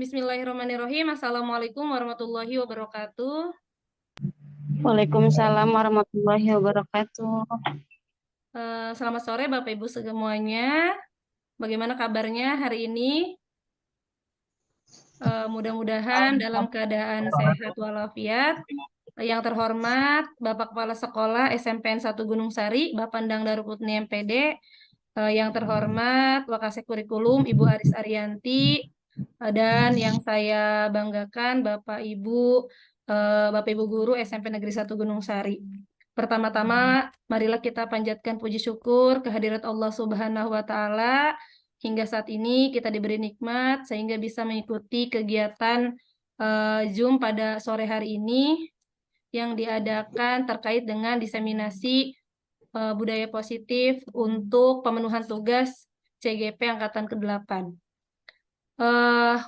Bismillahirrahmanirrahim. Assalamualaikum warahmatullahi wabarakatuh. Waalaikumsalam warahmatullahi wabarakatuh. Selamat sore Bapak Ibu semuanya. Bagaimana kabarnya hari ini? Mudah-mudahan dalam keadaan sehat walafiat. Yang terhormat Bapak Kepala Sekolah SMPN 1 Gunung Sari, Bapak Endang Darukutni MPD. Yang terhormat Wakasek Kurikulum Ibu Aris Ariyanti. Dan yang saya banggakan Bapak Ibu Guru SMP Negeri 1 Gunung Sari. Pertama-tama, marilah kita panjatkan puji syukur kehadirat Allah Subhanahu wa Ta'ala. Hingga saat ini kita diberi nikmat sehingga bisa mengikuti kegiatan Zoom pada sore hari ini yang diadakan terkait dengan diseminasi budaya positif untuk pemenuhan tugas CGP Angkatan ke-8.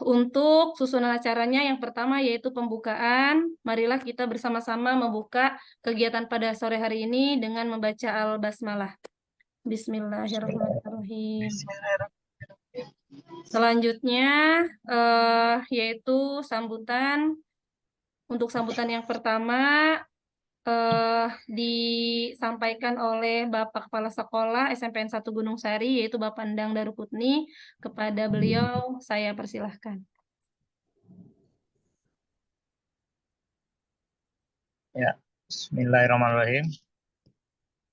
Untuk susunan acaranya yang pertama yaitu pembukaan. Marilah kita bersama-sama membuka kegiatan pada sore hari ini dengan membaca Al-Basmalah. Bismillahirrahmanirrahim. Selanjutnya yaitu sambutan. Untuk sambutan yang pertama disampaikan oleh Bapak Kepala Sekolah SMPN 1 Gunung Sari, yaitu Bapak Endang Darukutni. Kepada beliau saya persilahkan. Ya, Bismillahirrahmanirrahim.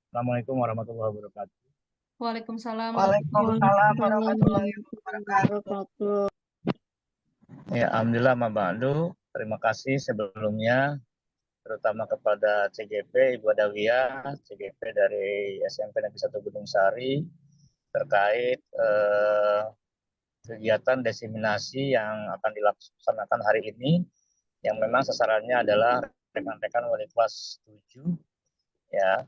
Assalamualaikum warahmatullahi wabarakatuh. Waalaikumsalam. Waalaikumsalam warahmatullahi wabarakatuh. Ya, alhamdulillah ma'ba'du. Terima kasih sebelumnya terutama kepada CGP Ibu Adawiyah, CGP dari SMP Negeri 1 Gunung Sari terkait kegiatan diseminasi yang akan dilaksanakan hari ini, yang memang sasarannya adalah rekan-rekan wali kelas 7. Ya,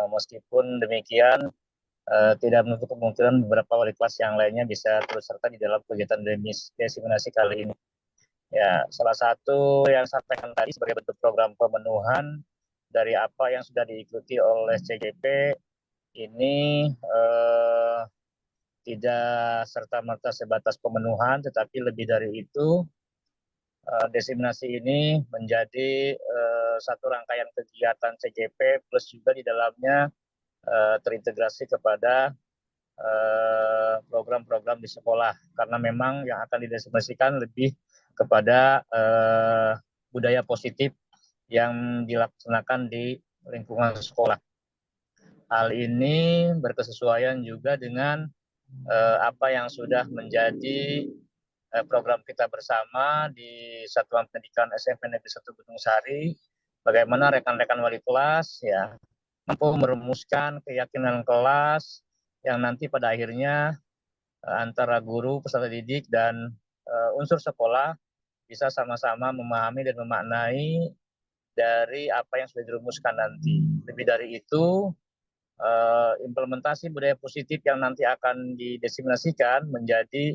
meskipun demikian tidak menutup kemungkinan beberapa wali kelas yang lainnya bisa terus serta di dalam kegiatan diseminasi kali ini. Ya, salah satu yang saya sampaikan tadi sebagai bentuk program pemenuhan dari apa yang sudah diikuti oleh CGP ini tidak serta-merta sebatas pemenuhan, tetapi lebih dari itu diseminasi ini menjadi satu rangkaian kegiatan CGP plus juga di dalamnya terintegrasi kepada program-program di sekolah, karena memang yang akan didiseminasikan lebih kepada budaya positif yang dilaksanakan di lingkungan sekolah. Hal ini berkesesuaian juga dengan apa yang sudah menjadi program kita bersama di Satuan Pendidikan SMP Negeri 1 Gunung Sari, bagaimana rekan-rekan wali kelas ya mampu merumuskan keyakinan kelas yang nanti pada akhirnya antara guru, peserta didik, dan unsur sekolah bisa sama-sama memahami dan memaknai dari apa yang sudah dirumuskan nanti. Lebih dari itu, implementasi budaya positif yang nanti akan didiseminasikan menjadi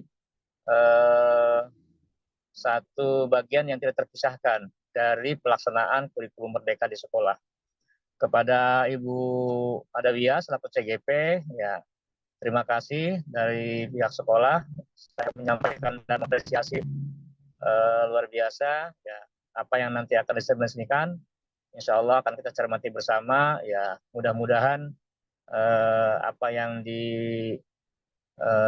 satu bagian yang tidak terpisahkan dari pelaksanaan kurikulum merdeka di sekolah. Kepada Ibu Adawiyah selaku CGP, ya terima kasih dari pihak sekolah. Saya menyampaikan dan apresiasi luar biasa. Ya, apa yang nanti akan diseminasikan, insya Allah akan kita cermati bersama. Ya, mudah-mudahan apa yang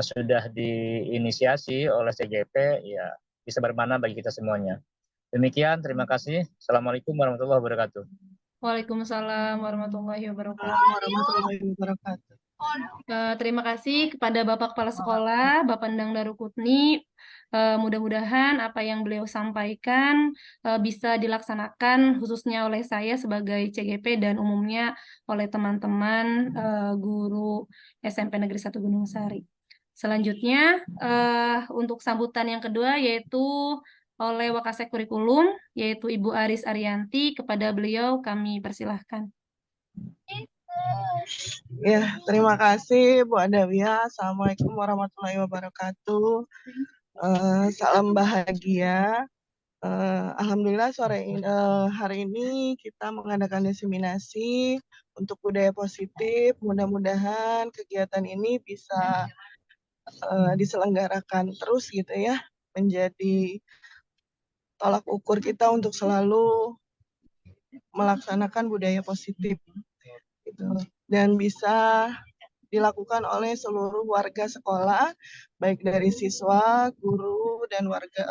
sudah diinisiasi oleh CGP, ya bisa bermakna bagi kita semuanya. Demikian, terima kasih. Assalamualaikum warahmatullahi wabarakatuh. Waalaikumsalam warahmatullahi wabarakatuh. Terima kasih kepada Bapak Kepala Sekolah, Bapak Endang Darukutni. Mudah-mudahan apa yang beliau sampaikan bisa dilaksanakan khususnya oleh saya sebagai CGP dan umumnya oleh teman-teman guru SMP Negeri 1 Gunung Sari. Selanjutnya untuk sambutan yang kedua yaitu oleh Wakasek Kurikulum, yaitu Ibu Aris Ariyanti. Kepada beliau kami persilahkan. Ya, terima kasih Bu Adawiyah. Assalamualaikum warahmatullahi wabarakatuh. Salam bahagia. Alhamdulillah hari ini kita mengadakan diseminasi untuk budaya positif. Mudah-mudahan kegiatan ini bisa diselenggarakan terus gitu ya. menjadi tolak ukur kita untuk selalu melaksanakan budaya positif gitu. Dan bisa dilakukan oleh seluruh warga sekolah, baik dari siswa, guru, dan warga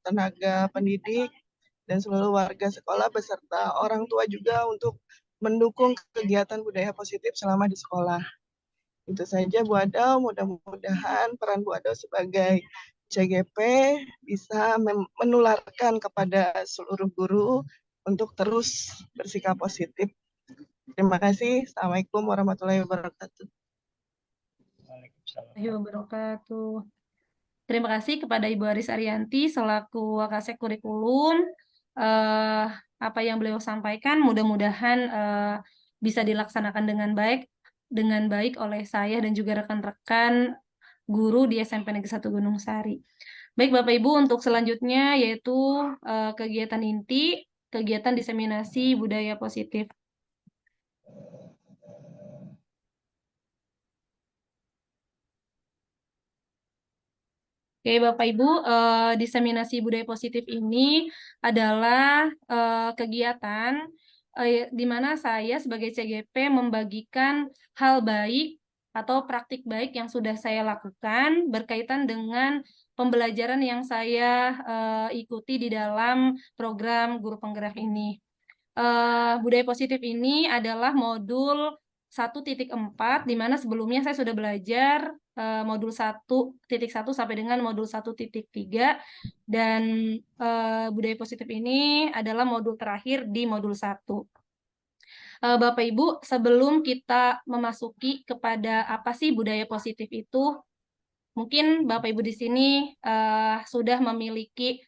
tenaga pendidik, dan seluruh warga sekolah beserta orang tua juga untuk mendukung kegiatan budaya positif selama di sekolah. Itu saja Bu Adau, mudah-mudahan peran Bu Adau sebagai CGP bisa menularkan kepada seluruh guru untuk terus bersikap positif. Terima kasih. Assalamualaikum warahmatullahi wabarakatuh. Waalaikumsalam. Warahmatullahi wabarakatuh. Terima kasih kepada Ibu Aris Arianti selaku Wakasek Kurikulum. Apa yang beliau sampaikan mudah-mudahan bisa dilaksanakan dengan baik oleh saya dan juga rekan-rekan guru di SMP Negeri 1 Gunung Sari. Baik Bapak Ibu, untuk selanjutnya yaitu kegiatan inti, kegiatan diseminasi budaya positif. Oke, Bapak Ibu, diseminasi budaya positif ini adalah kegiatan di mana saya sebagai CGP membagikan hal baik atau praktik baik yang sudah saya lakukan berkaitan dengan pembelajaran yang saya ikuti di dalam program Guru Penggerak ini. Budaya positif ini adalah modul 1.4, di mana sebelumnya saya sudah belajar modul 1.1 sampai dengan modul 1.3, dan budaya positif ini adalah modul terakhir di modul 1. Bapak Ibu, sebelum kita memasuki kepada apa sih budaya positif itu, mungkin Bapak Ibu di sini sudah memiliki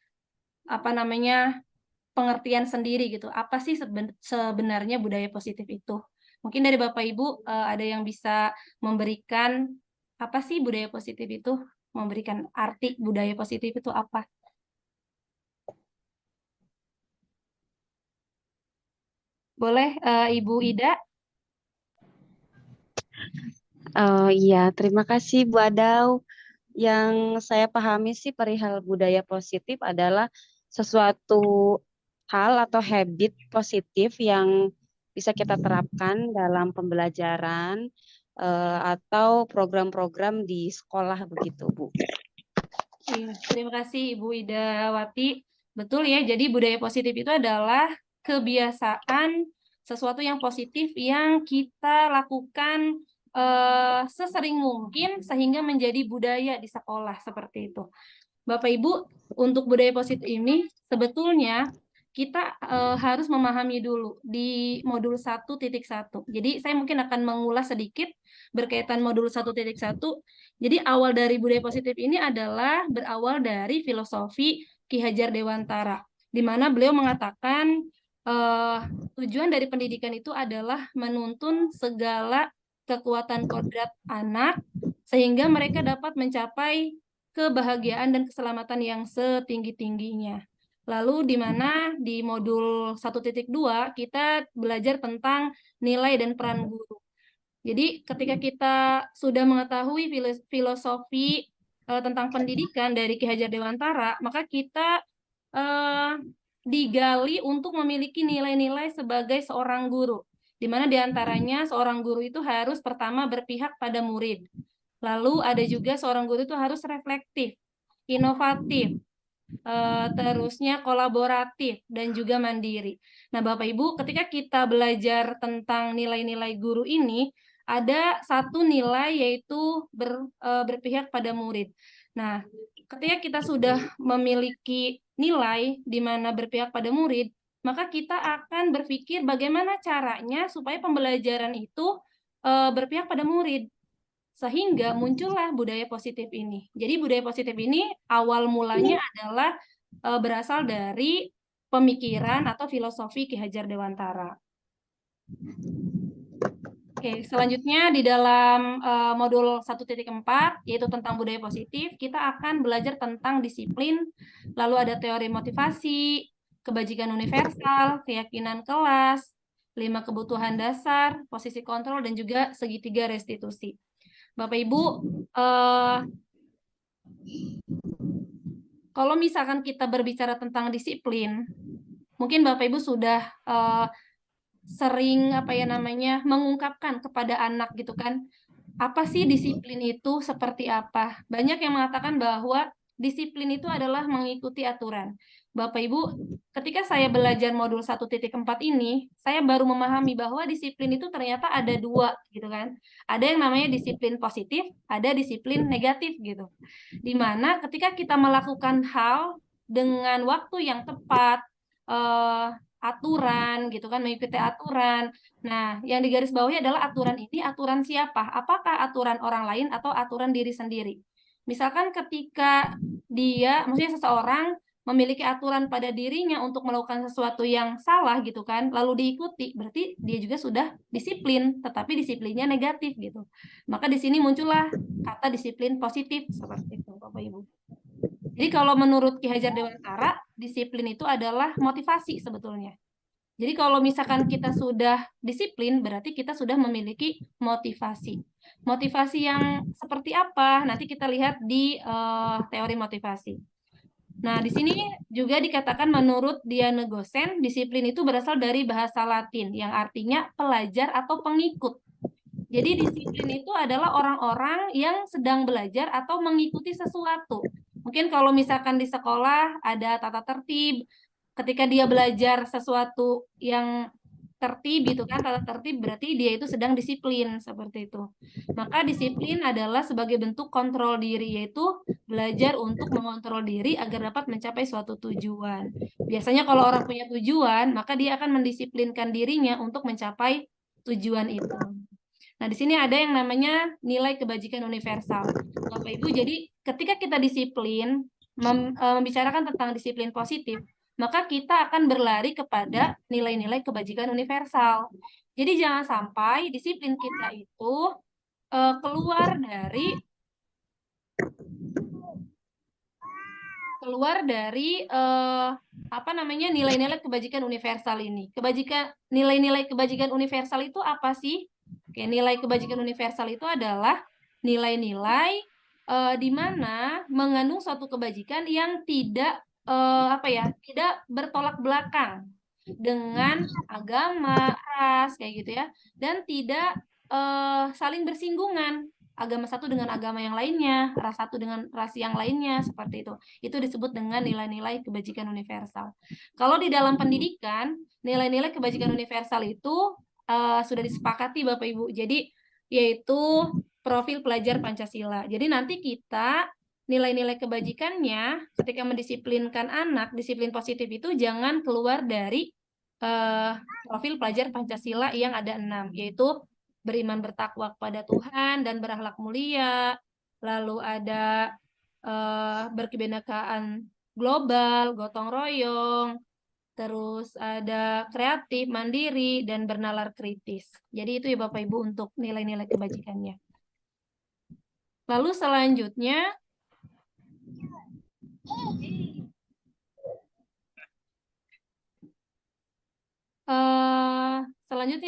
pengertian sendiri gitu. Apa sih sebenarnya budaya positif itu? Mungkin dari Bapak Ibu ada yang bisa memberikan apa sih budaya positif itu? Memberikan arti budaya positif itu apa? Boleh Ibu Ida? Iya, terima kasih Bu Adau. Yang saya pahami sih perihal budaya positif adalah sesuatu hal atau habit positif yang bisa kita terapkan dalam pembelajaran atau program-program di sekolah begitu, Bu. Iya, terima kasih Ibu Ida Wati. Betul ya, jadi budaya positif itu adalah kebiasaan sesuatu yang positif yang kita lakukan sesering mungkin sehingga menjadi budaya di sekolah seperti itu. Bapak Ibu, untuk budaya positif ini sebetulnya kita harus memahami dulu di modul 1.1. Jadi saya mungkin akan mengulas sedikit berkaitan modul 1.1. Jadi awal dari budaya positif ini adalah berawal dari filosofi Ki Hajar Dewantara, di mana beliau mengatakan tujuan dari pendidikan itu adalah menuntun segala kekuatan kodrat anak sehingga mereka dapat mencapai kebahagiaan dan keselamatan yang setinggi-tingginya. Lalu di mana di modul 1.2 kita belajar tentang nilai dan peran guru. Jadi ketika kita sudah mengetahui filosofi tentang pendidikan dari Ki Hajar Dewantara, maka kita digali untuk memiliki nilai-nilai sebagai seorang guru. Di mana diantaranya seorang guru itu harus pertama berpihak pada murid. Lalu ada juga seorang guru itu harus reflektif, inovatif, terusnya kolaboratif, dan juga mandiri. Nah, Bapak Ibu, ketika kita belajar tentang nilai-nilai guru ini, ada satu nilai yaitu berpihak pada murid. Nah, ketika kita sudah memiliki nilai di mana berpihak pada murid, maka kita akan berpikir bagaimana caranya supaya pembelajaran itu berpihak pada murid. Sehingga muncullah budaya positif ini. Jadi budaya positif ini awal mulanya adalah berasal dari pemikiran atau filosofi Ki Hajar Dewantara. Oke, selanjutnya di dalam modul 1.4 yaitu tentang budaya positif, kita akan belajar tentang disiplin, lalu ada teori motivasi, kebajikan universal, keyakinan kelas, 5 kebutuhan dasar, posisi kontrol, dan juga segitiga restitusi. Bapak Ibu, kalau misalkan kita berbicara tentang disiplin, mungkin Bapak Ibu sudah sering mengungkapkan kepada anak gitu kan. Apa sih disiplin itu seperti apa? Banyak yang mengatakan bahwa disiplin itu adalah mengikuti aturan. Bapak Ibu, ketika saya belajar modul 1.4 ini, saya baru memahami bahwa disiplin itu ternyata ada dua gitu kan. Ada yang namanya disiplin positif, ada disiplin negatif gitu. Dimana ketika kita melakukan hal dengan waktu yang tepat, aturan gitu kan, mengikuti aturan. Nah, yang digarisbawahi adalah aturan ini aturan siapa? Apakah aturan orang lain atau aturan diri sendiri? Misalkan ketika maksudnya seseorang memiliki aturan pada dirinya untuk melakukan sesuatu yang salah gitu kan, lalu diikuti, berarti dia juga sudah disiplin, tetapi disiplinnya negatif gitu. Maka di sini muncullah kata disiplin positif seperti itu, Bapak Ibu. Jadi kalau menurut Ki Hajar Dewantara, disiplin itu adalah motivasi sebetulnya. Jadi kalau misalkan kita sudah disiplin, berarti kita sudah memiliki motivasi. Motivasi yang seperti apa? Nanti kita lihat di teori motivasi. Nah, di sini juga dikatakan menurut Diane Gosen, disiplin itu berasal dari bahasa Latin yang artinya pelajar atau pengikut. Jadi disiplin itu adalah orang-orang yang sedang belajar atau mengikuti sesuatu. Mungkin kalau misalkan di sekolah ada tata tertib, ketika dia belajar sesuatu yang tertib gitu kan, tata tertib berarti dia itu sedang disiplin seperti itu. Maka disiplin adalah sebagai bentuk kontrol diri, yaitu belajar untuk mengontrol diri agar dapat mencapai suatu tujuan. Biasanya kalau orang punya tujuan, maka dia akan mendisiplinkan dirinya untuk mencapai tujuan itu. Nah, di sini ada yang namanya nilai kebajikan universal. Bapak Ibu, jadi ketika kita disiplin, membicarakan tentang disiplin positif, maka kita akan berlari kepada nilai-nilai kebajikan universal. Jadi jangan sampai disiplin kita itu keluar dari nilai-nilai kebajikan universal ini. Nilai-nilai kebajikan universal itu apa sih? Oke, nilai kebajikan universal itu adalah nilai-nilai di mana mengandung suatu kebajikan yang tidak tidak bertolak belakang dengan agama, ras, kayak gitu ya, dan tidak saling bersinggungan agama satu dengan agama yang lainnya, ras satu dengan ras yang lainnya, seperti itu. Itu disebut dengan nilai-nilai kebajikan universal. Kalau di dalam pendidikan, nilai-nilai kebajikan universal itu sudah disepakati Bapak Ibu. Jadi yaitu profil pelajar Pancasila. Jadi nanti kita nilai-nilai kebajikannya ketika mendisiplinkan anak, disiplin positif itu jangan keluar dari profil pelajar Pancasila yang ada 6, yaitu beriman bertakwa kepada Tuhan dan berakhlak mulia, lalu ada berkebinekaan global, gotong royong, terus ada kreatif, mandiri, dan bernalar kritis. Jadi itu ya Bapak Ibu untuk nilai-nilai kebajikannya. Lalu selanjutnya,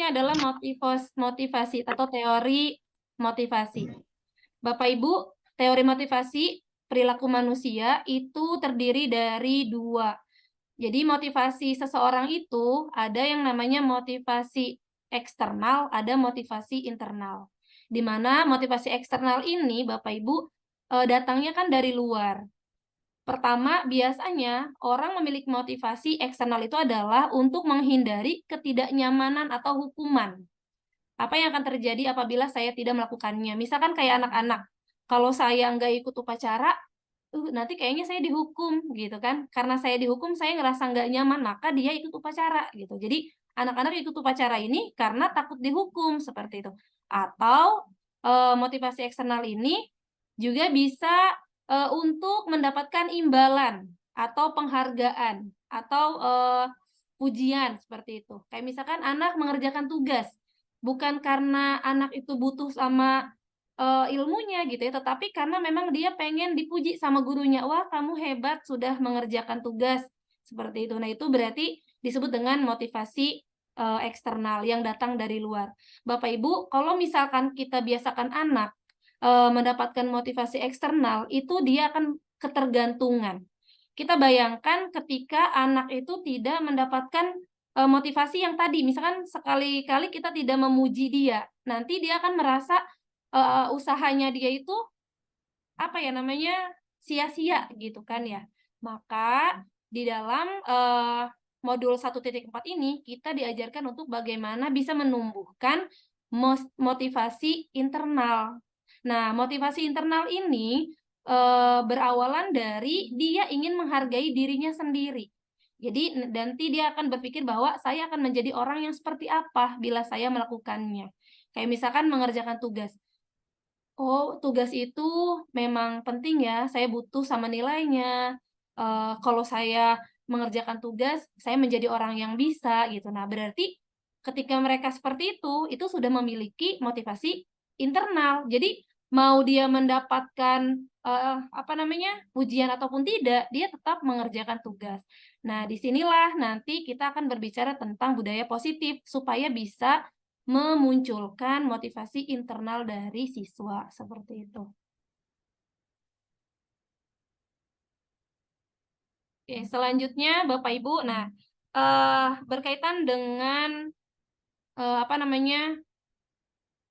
adalah motivasi atau teori motivasi. Bapak Ibu, teori motivasi perilaku manusia itu terdiri dari 2. Jadi motivasi seseorang itu ada yang namanya motivasi eksternal, ada motivasi internal. Di mana motivasi eksternal ini Bapak Ibu datangnya kan dari luar. Pertama, biasanya orang memiliki motivasi eksternal itu adalah untuk menghindari ketidaknyamanan atau hukuman. Apa yang akan terjadi apabila saya tidak melakukannya? Misalkan kayak anak-anak, kalau saya nggak ikut upacara, nanti kayaknya saya dihukum gitu kan. Karena saya dihukum, saya ngerasa nggak nyaman, maka dia ikut upacara gitu. Jadi anak-anak ikut upacara ini karena takut dihukum seperti itu. Atau motivasi eksternal ini juga bisa untuk mendapatkan imbalan atau penghargaan atau pujian seperti itu. Kayak misalkan anak mengerjakan tugas, bukan karena anak itu butuh sama ilmunya gitu ya, tetapi karena memang dia pengen dipuji sama gurunya. Wah, kamu hebat sudah mengerjakan tugas seperti itu. Nah, itu berarti disebut dengan motivasi eksternal yang datang dari luar. Bapak Ibu, kalau misalkan kita biasakan anak mendapatkan motivasi eksternal, itu dia akan ketergantungan. kita bayangkan ketika anak itu tidak mendapatkan motivasi yang tadi, misalkan sekali-kali kita tidak memuji dia, nanti dia akan merasa usahanya dia itu apa ya namanya sia-sia gitu kan ya. Maka di dalam modul 1.4 ini kita diajarkan untuk bagaimana bisa menumbuhkan motivasi internal. Nah, motivasi internal ini berawalan dari dia ingin menghargai dirinya sendiri. Jadi nanti dia akan berpikir bahwa saya akan menjadi orang yang seperti apa bila saya melakukannya. Kayak misalkan mengerjakan tugas. Oh, tugas itu memang penting ya, saya butuh sama nilainya. Kalau saya mengerjakan tugas, saya menjadi orang yang bisa gitu. Nah, berarti ketika mereka seperti itu sudah memiliki motivasi internal. Jadi mau dia mendapatkan apa namanya ujian ataupun tidak, dia tetap mengerjakan tugas. Nah, disinilah nanti kita akan berbicara tentang budaya positif supaya bisa memunculkan motivasi internal dari siswa seperti itu. Oke, selanjutnya Bapak Ibu, nah berkaitan dengan apa namanya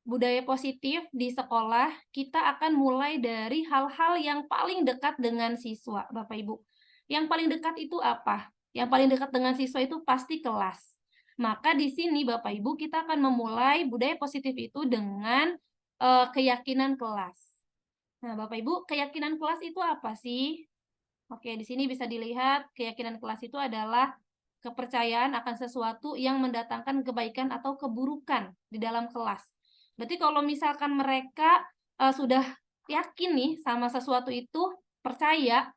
budaya positif di sekolah, kita akan mulai dari hal-hal yang paling dekat dengan siswa, Bapak Ibu. Yang paling dekat itu apa? Yang paling dekat dengan siswa itu pasti kelas. Maka di sini Bapak Ibu kita akan memulai budaya positif itu dengan keyakinan kelas. Nah, Bapak Ibu, keyakinan kelas itu apa sih? Oke, di sini bisa dilihat keyakinan kelas itu adalah kepercayaan akan sesuatu yang mendatangkan kebaikan atau keburukan di dalam kelas. Berarti kalau misalkan mereka sudah yakin nih sama sesuatu itu, percaya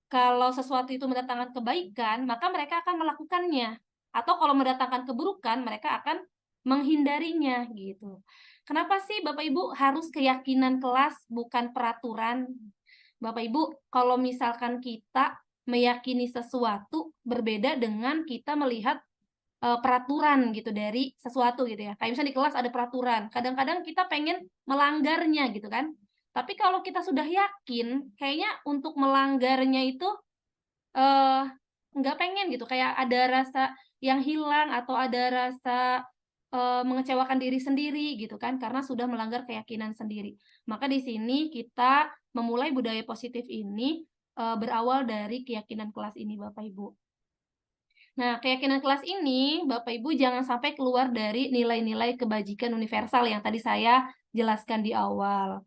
kalau sesuatu itu mendatangkan kebaikan, maka mereka akan melakukannya. Atau kalau mendatangkan keburukan, mereka akan menghindarinya gitu. Kenapa sih Bapak Ibu harus keyakinan kelas bukan peraturan? Bapak Ibu, kalau misalkan kita meyakini sesuatu berbeda dengan kita melihat peraturan gitu dari sesuatu gitu ya. Kayak misalnya di kelas ada peraturan, kadang-kadang kita pengen melanggarnya gitu kan. Tapi kalau kita sudah yakin, kayaknya untuk melanggarnya itu nggak pengen gitu, kayak ada rasa yang hilang atau ada rasa mengecewakan diri sendiri gitu kan, karena sudah melanggar keyakinan sendiri. Maka di sini kita memulai budaya positif ini berawal dari keyakinan kelas ini, Bapak Ibu. Nah, keyakinan kelas ini, Bapak Ibu jangan sampai keluar dari nilai-nilai kebajikan universal yang tadi saya jelaskan di awal.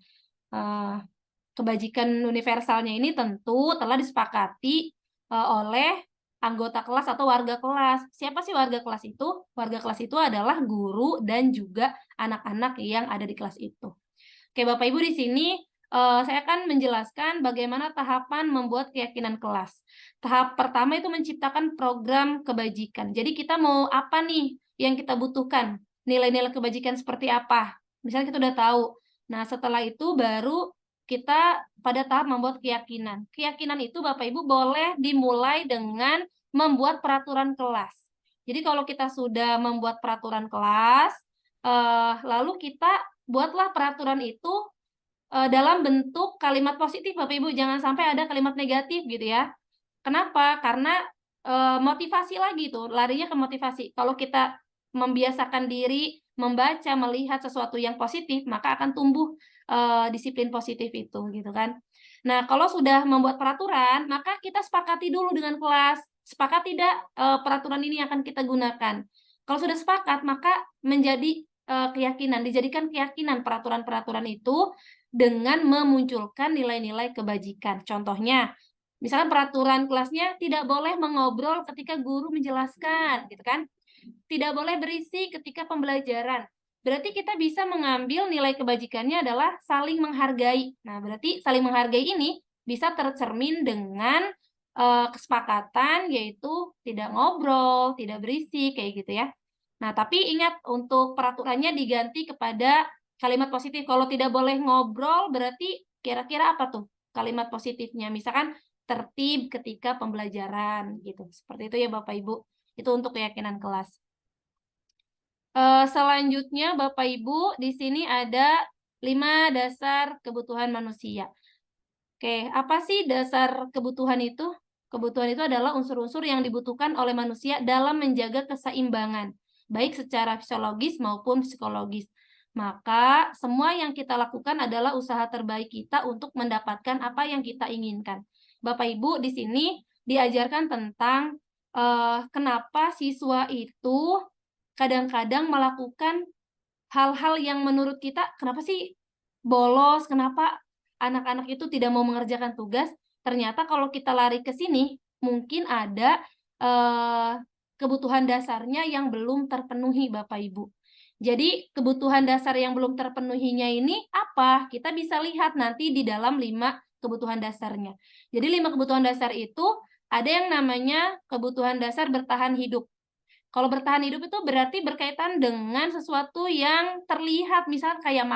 Kebajikan universalnya ini tentu telah disepakati oleh anggota kelas atau warga kelas. Siapa sih warga kelas itu? Warga kelas itu adalah guru dan juga anak-anak yang ada di kelas itu. Oke, Bapak Ibu di sini saya akan menjelaskan bagaimana tahapan membuat keyakinan kelas. Tahap pertama itu menciptakan program kebajikan. Jadi kita mau apa nih yang kita butuhkan? Nilai-nilai kebajikan seperti apa? Misalnya kita udah tahu. Nah, setelah itu baru kita pada tahap membuat keyakinan. Keyakinan itu Bapak Ibu boleh dimulai dengan membuat peraturan kelas. Jadi kalau kita sudah membuat peraturan kelas, lalu kita buatlah peraturan itu dalam bentuk kalimat positif, Bapak Ibu. Jangan sampai ada kalimat negatif gitu ya. Kenapa? Karena motivasi lagi tuh, larinya ke motivasi. Kalau kita membiasakan diri membaca, melihat sesuatu yang positif, maka akan tumbuh disiplin positif itu gitu kan. Nah, kalau sudah membuat peraturan, maka kita sepakati dulu dengan kelas. Sepakat tidak peraturan ini akan kita gunakan. Kalau sudah sepakat, maka menjadi keyakinan, dijadikan keyakinan peraturan-peraturan itu dengan memunculkan nilai-nilai kebajikan. Contohnya, misalkan peraturan kelasnya tidak boleh mengobrol ketika guru menjelaskan, gitu kan? Tidak boleh berisik ketika pembelajaran. Berarti kita bisa mengambil nilai kebajikannya adalah saling menghargai. Nah, berarti saling menghargai ini bisa tercermin dengan kesepakatan, yaitu tidak ngobrol, tidak berisik, kayak gitu ya. Nah, tapi ingat untuk peraturannya diganti kepada kalimat positif. Kalau tidak boleh ngobrol, berarti kira-kira apa tuh kalimat positifnya? Misalkan tertib ketika pembelajaran, gitu. Seperti itu ya Bapak Ibu. Itu untuk keyakinan kelas. Selanjutnya Bapak Ibu, di sini ada 5 dasar kebutuhan manusia. Oke, apa sih dasar kebutuhan itu? Kebutuhan itu adalah unsur-unsur yang dibutuhkan oleh manusia dalam menjaga keseimbangan, baik secara fisiologis maupun psikologis. Maka semua yang kita lakukan adalah usaha terbaik kita untuk mendapatkan apa yang kita inginkan. Bapak Ibu, di sini diajarkan tentang kenapa siswa itu kadang-kadang melakukan hal-hal yang menurut kita, kenapa sih bolos, kenapa anak-anak itu tidak mau mengerjakan tugas. Ternyata kalau kita lari ke sini, mungkin ada kebutuhan dasarnya yang belum terpenuhi, Bapak Ibu. Jadi kebutuhan dasar yang belum terpenuhinya ini apa? Kita bisa lihat nanti di dalam 5 kebutuhan dasarnya. Jadi 5 kebutuhan dasar itu ada yang namanya kebutuhan dasar bertahan hidup. Kalau bertahan hidup itu berarti berkaitan dengan sesuatu yang terlihat, misal kayak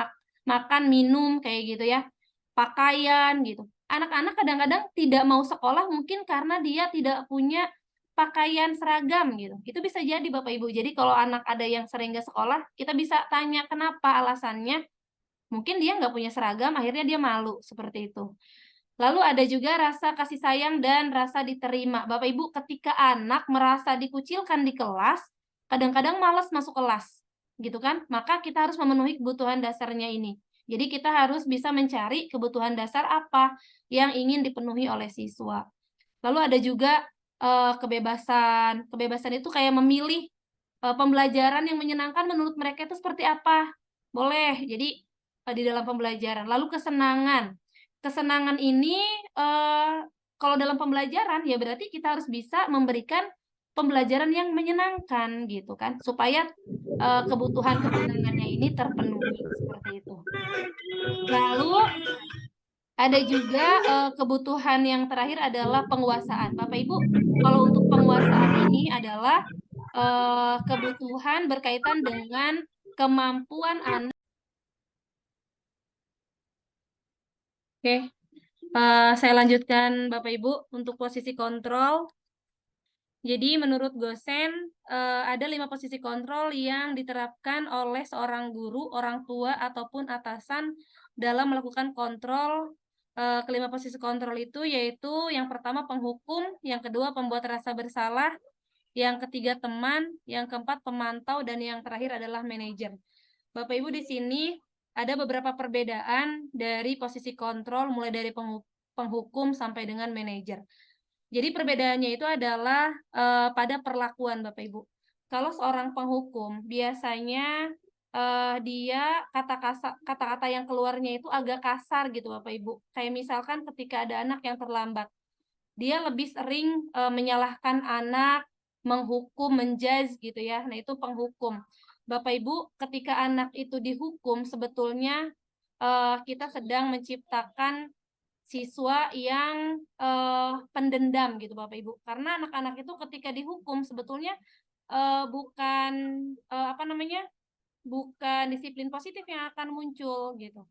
makan, minum, kayak gitu ya, pakaian gitu. Anak-anak kadang-kadang tidak mau sekolah mungkin karena dia tidak punya pakaian seragam gitu. Itu bisa jadi Bapak Ibu. Jadi kalau anak ada yang sering ke sekolah, kita bisa tanya kenapa alasannya. Mungkin dia nggak punya seragam, akhirnya dia malu, seperti itu. Lalu ada juga rasa kasih sayang dan rasa diterima. Bapak Ibu, ketika anak merasa dikucilkan di kelas, kadang-kadang malas masuk kelas, gitu kan? Maka kita harus memenuhi kebutuhan dasarnya ini. Jadi kita harus bisa mencari kebutuhan dasar apa yang ingin dipenuhi oleh siswa. Lalu ada juga kebebasan. Kebebasan itu kayak memilih pembelajaran yang menyenangkan menurut mereka itu seperti apa. Boleh, jadi di dalam pembelajaran. Lalu kesenangan. Kesenangan ini kalau dalam pembelajaran ya berarti kita harus bisa memberikan pembelajaran yang menyenangkan gitu kan, supaya kebutuhan kesenangannya ini terpenuhi seperti itu. Lalu ada juga kebutuhan yang terakhir adalah penguasaan. Bapak Ibu, kalau untuk penguasaan ini adalah kebutuhan berkaitan dengan kemampuan anak. Oke, saya lanjutkan Bapak Ibu untuk posisi kontrol. Jadi menurut Gosen ada 5 posisi kontrol yang diterapkan oleh seorang guru, orang tua, ataupun atasan dalam melakukan kontrol. Kelima posisi kontrol itu yaitu yang pertama penghukum, yang kedua pembuat rasa bersalah, yang ketiga teman, yang keempat pemantau, dan yang terakhir adalah manajer. Bapak Ibu, di sini ada beberapa perbedaan dari posisi kontrol mulai dari penghukum sampai dengan manajer. Jadi perbedaannya itu adalah pada perlakuan Bapak Ibu. Kalau seorang penghukum biasanya dia kata-kata yang keluarnya itu agak kasar gitu Bapak Ibu. Kayak misalkan ketika ada anak yang terlambat, dia lebih sering menyalahkan anak, menghukum, menjudge gitu ya. Nah, itu penghukum. Bapak Ibu, ketika anak itu dihukum, sebetulnya kita sedang menciptakan siswa yang pendendam gitu Bapak Ibu. Karena anak-anak itu ketika dihukum sebetulnya bukan bukan disiplin positif yang akan muncul gitu.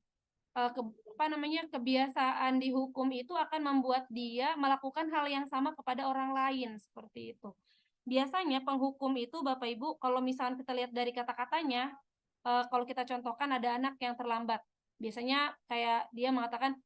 Kebiasaan dihukum itu akan membuat dia melakukan hal yang sama kepada orang lain seperti itu. Biasanya penghukum itu Bapak Ibu, kalau misalnya kita lihat dari kata-katanya, kalau kita contohkan ada anak yang terlambat, biasanya kayak dia mengatakan,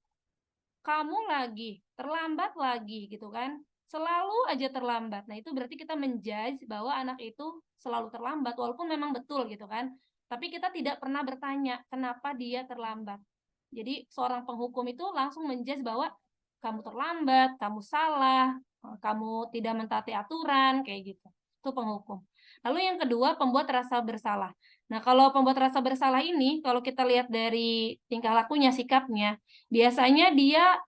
kamu lagi, terlambat lagi gitu kan, selalu aja terlambat. Nah itu berarti kita menjudge bahwa anak itu selalu terlambat, walaupun memang betul gitu kan, tapi kita tidak pernah bertanya kenapa dia terlambat. Jadi seorang penghukum itu langsung menjudge bahwa kamu terlambat, kamu salah, kamu tidak mentaati aturan, kayak gitu. Itu penghukum. Lalu yang kedua, pembuat rasa bersalah. Nah, kalau pembuat rasa bersalah ini, kalau kita lihat dari tingkah lakunya, sikapnya, biasanya dia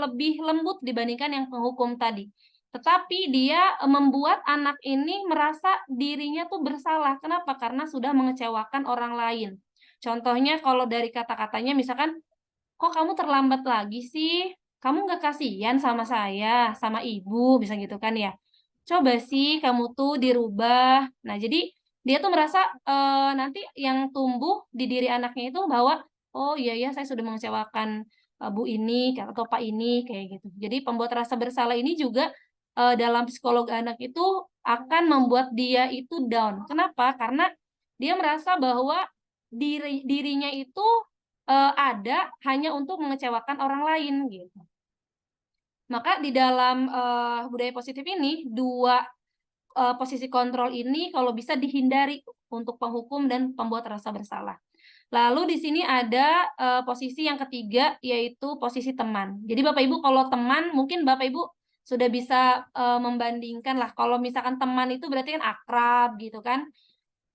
lebih lembut dibandingkan yang penghukum tadi. Tetapi dia membuat anak ini merasa dirinya tuh bersalah. Kenapa? Karena sudah mengecewakan orang lain. Contohnya kalau dari kata-katanya misalkan, kok kamu terlambat lagi sih? Kamu nggak kasihan sama saya, sama ibu, bisa gitu kan ya. Coba sih kamu tuh dirubah. Nah, jadi dia tuh merasa nanti yang tumbuh di diri anaknya itu bahwa, oh iya ya saya sudah mengecewakan bu ini atau pak ini, kayak gitu. Jadi pembuat rasa bersalah ini juga dalam psikolog anak itu akan membuat dia itu down. Kenapa? Karena dia merasa bahwa dirinya itu ada hanya untuk mengecewakan orang lain gitu. Maka di dalam budaya positif ini, dua posisi kontrol ini kalau bisa dihindari untuk penghukum dan pembuat rasa bersalah. Lalu di sini ada posisi yang ketiga, yaitu posisi teman. Jadi Bapak Ibu kalau teman, mungkin Bapak Ibu sudah bisa membandingkan lah. Kalau misalkan teman itu berarti kan akrab gitu kan.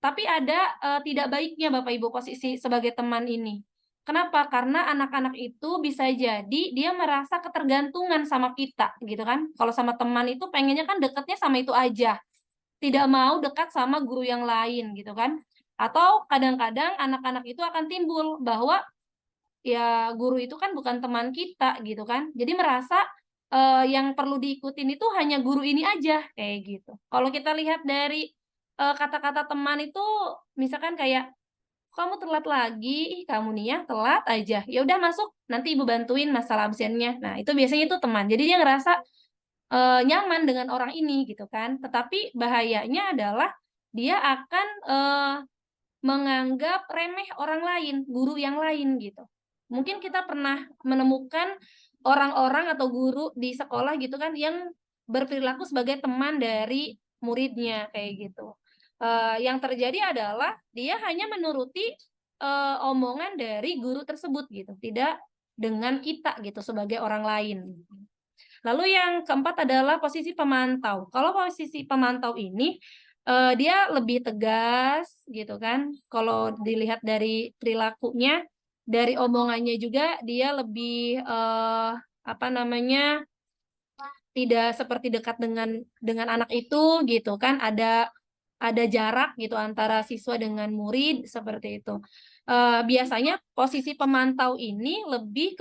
Tapi ada tidak baiknya Bapak Ibu posisi sebagai teman ini. Kenapa? Karena anak-anak itu bisa jadi dia merasa ketergantungan sama kita gitu kan. Kalau sama teman itu pengennya kan dekatnya sama itu aja. Tidak mau dekat sama guru yang lain gitu kan. Atau kadang-kadang anak-anak itu akan timbul bahwa ya guru itu kan bukan teman kita gitu kan. Jadi merasa yang perlu diikutin itu hanya guru ini aja kayak gitu. Kalau kita lihat dari kata-kata teman itu misalkan kayak kamu telat lagi, ih kamu nih ya telat aja. Ya udah masuk, nanti ibu bantuin masalah absennya. Nah, itu biasanya itu teman. Jadi dia ngerasa nyaman dengan orang ini gitu kan. Tetapi bahayanya adalah dia akan menganggap remeh orang lain, guru yang lain gitu. Mungkin kita pernah menemukan orang-orang atau guru di sekolah gitu kan yang berperilaku sebagai teman dari muridnya kayak gitu. Yang terjadi adalah dia hanya menuruti omongan dari guru tersebut gitu, tidak dengan kita gitu sebagai orang lain. Lalu yang keempat adalah posisi pemantau. Kalau posisi pemantau ini dia lebih tegas gitu kan. Kalau dilihat dari perilakunya, dari omongannya juga dia lebih apa namanya, tidak seperti dekat dengan anak itu gitu kan. Ada jarak gitu antara siswa dengan murid seperti itu. Biasanya posisi pemantau ini lebih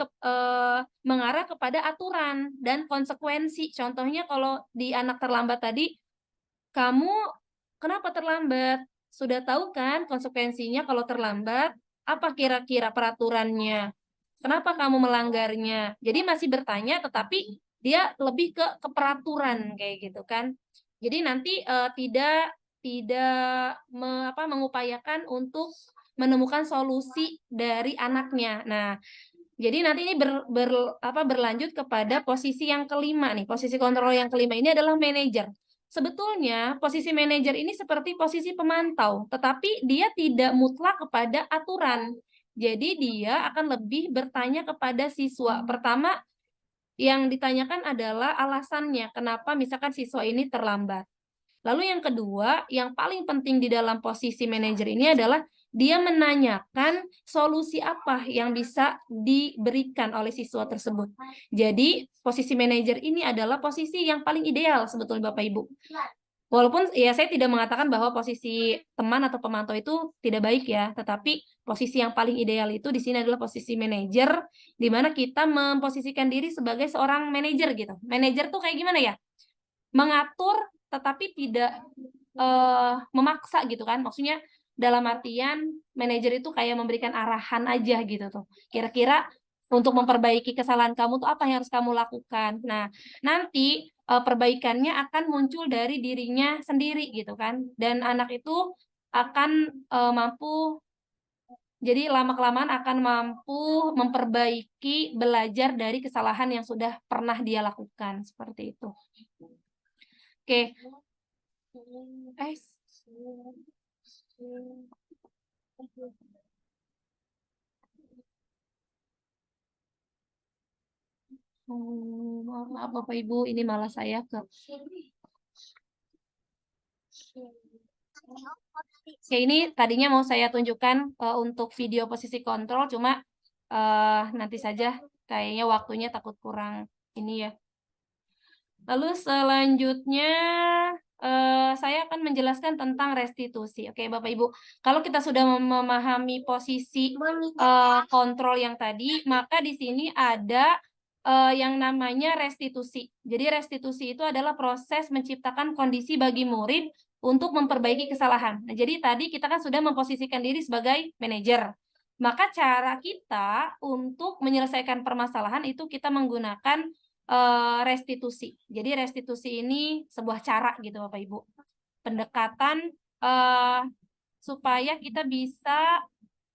mengarah kepada aturan dan konsekuensi. Contohnya kalau di anak terlambat tadi, kamu kenapa terlambat? Sudah tahu kan konsekuensinya kalau terlambat? Apa kira-kira peraturannya? Kenapa kamu melanggarnya? Jadi masih bertanya, tetapi dia lebih ke peraturan kayak gitu kan. Jadi nanti tidak mengupayakan untuk menemukan solusi dari anaknya. Nah, jadi nanti ini berlanjut kepada posisi yang kelima nih. Posisi kontrol yang kelima ini adalah manajer. Sebetulnya posisi manajer ini seperti posisi pemantau, tetapi dia tidak mutlak kepada aturan. Jadi dia akan lebih bertanya kepada siswa. Pertama, yang ditanyakan adalah alasannya kenapa misalkan siswa ini terlambat. Lalu yang kedua, yang paling penting di dalam posisi manajer ini adalah dia menanyakan solusi apa yang bisa diberikan oleh siswa tersebut. Jadi, posisi manajer ini adalah posisi yang paling ideal sebetulnya Bapak Ibu. Walaupun ya saya tidak mengatakan bahwa posisi teman atau pemantau itu tidak baik ya, tetapi posisi yang paling ideal itu di sini adalah posisi manajer, di mana kita memposisikan diri sebagai seorang manajer gitu. Manajer tuh kayak gimana ya? Mengatur tetapi tidak memaksa gitu kan. Maksudnya dalam artian manajer itu kayak memberikan arahan aja gitu tuh. Kira-kira untuk memperbaiki kesalahan kamu tuh apa yang harus kamu lakukan. Nah, nanti perbaikannya akan muncul dari dirinya sendiri gitu kan. Dan anak itu akan mampu, jadi lama-kelamaan akan mampu memperbaiki, belajar dari kesalahan yang sudah pernah dia lakukan. Seperti itu. Oke. Maaf Bapak Ibu, ini malah saya ke. Oke, ini tadinya mau saya tunjukkan untuk video posisi kontrol, cuma nanti saja kayaknya waktunya takut kurang ini ya. Lalu selanjutnya saya akan menjelaskan tentang restitusi. Oke, Bapak Ibu, kalau kita sudah memahami posisi kontrol yang tadi, maka di sini ada yang namanya restitusi. Jadi restitusi itu adalah proses menciptakan kondisi bagi murid untuk memperbaiki kesalahan. Nah, jadi tadi kita kan sudah memposisikan diri sebagai manajer. Maka cara kita untuk menyelesaikan permasalahan itu kita menggunakan restitusi. Jadi restitusi ini sebuah cara gitu Bapak Ibu. Pendekatan supaya kita bisa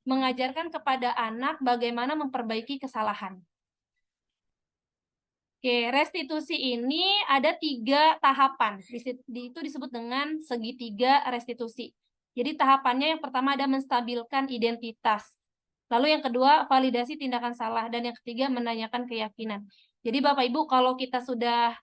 mengajarkan kepada anak bagaimana memperbaiki kesalahan. Oke, restitusi ini ada 3 tahapan. Itu disebut dengan segitiga restitusi. Jadi tahapannya yang pertama ada menstabilkan identitas. Lalu yang kedua, validasi tindakan salah. Dan yang ketiga, menanyakan keyakinan. Jadi Bapak Ibu, kalau kita sudah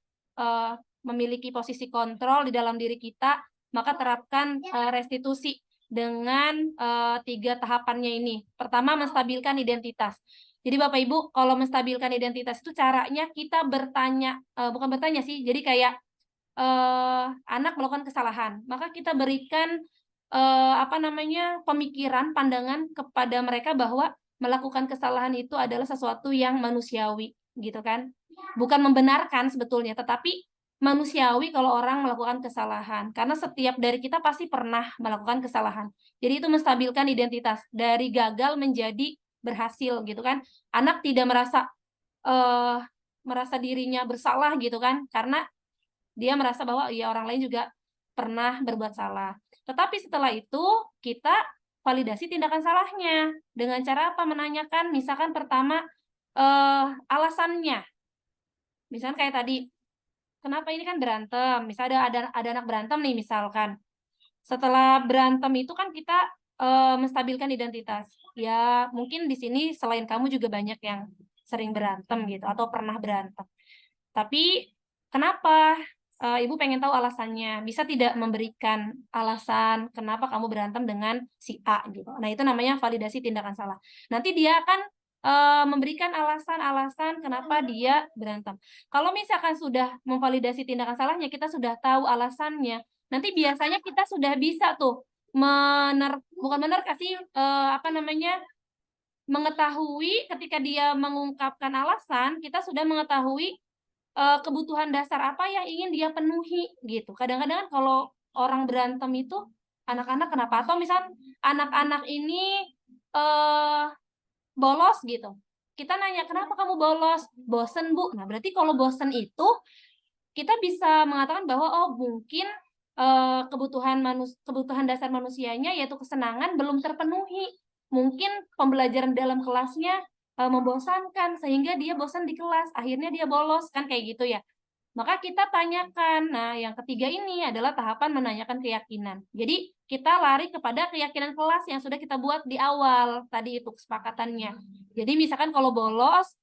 memiliki posisi kontrol di dalam diri kita, maka terapkan restitusi dengan 3 tahapannya ini. Pertama, menstabilkan identitas. Jadi Bapak Ibu, kalau menstabilkan identitas itu caranya kita bertanya, bukan bertanya sih, jadi kayak anak melakukan kesalahan, maka kita berikan pemikiran, pandangan kepada mereka bahwa melakukan kesalahan itu adalah sesuatu yang manusiawi, gitu kan? Bukan membenarkan sebetulnya, tetapi manusiawi kalau orang melakukan kesalahan, karena setiap dari kita pasti pernah melakukan kesalahan. Jadi itu menstabilkan identitas dari gagal menjadi berhasil, gitu kan? Anak tidak merasa dirinya bersalah, gitu kan? Karena dia merasa bahwa ya orang lain juga pernah berbuat salah. Tetapi setelah itu kita validasi tindakan salahnya dengan cara apa? Menanyakan, misalkan pertama alasannya. Misalkan kayak tadi, kenapa ini kan berantem? Misalnya ada anak berantem nih misalkan. Setelah berantem itu kan kita menstabilkan identitas. Ya mungkin di sini selain kamu juga banyak yang sering berantem gitu atau pernah berantem. Tapi kenapa? Ibu pengen tahu alasannya. Bisa tidak memberikan alasan kenapa kamu berantem dengan si A gitu. Nah, itu namanya validasi tindakan salah. Nanti dia akan memberikan alasan-alasan kenapa dia berantem. Kalau misalkan sudah memvalidasi tindakan salahnya, kita sudah tahu alasannya. Nanti biasanya kita sudah bisa tuh mengetahui ketika dia mengungkapkan alasan, kita sudah mengetahui kebutuhan dasar apa yang ingin dia penuhi gitu. Kadang-kadang kan kalau orang berantem itu anak-anak kenapa? Atau misal anak-anak ini bolos gitu. Kita nanya, kenapa kamu bolos? Bosen, Bu. Nah, berarti kalau bosen itu kita bisa mengatakan bahwa oh mungkin kebutuhan dasar manusianya yaitu kesenangan belum terpenuhi. Mungkin pembelajaran dalam kelasnya membosankan sehingga dia bosan di kelas, akhirnya dia bolos kan kayak gitu ya. Maka kita tanyakan. Nah, yang ketiga ini adalah tahapan menanyakan keyakinan. Jadi kita lari kepada keyakinan kelas yang sudah kita buat di awal tadi itu kesepakatannya. Jadi misalkan kalau bolos,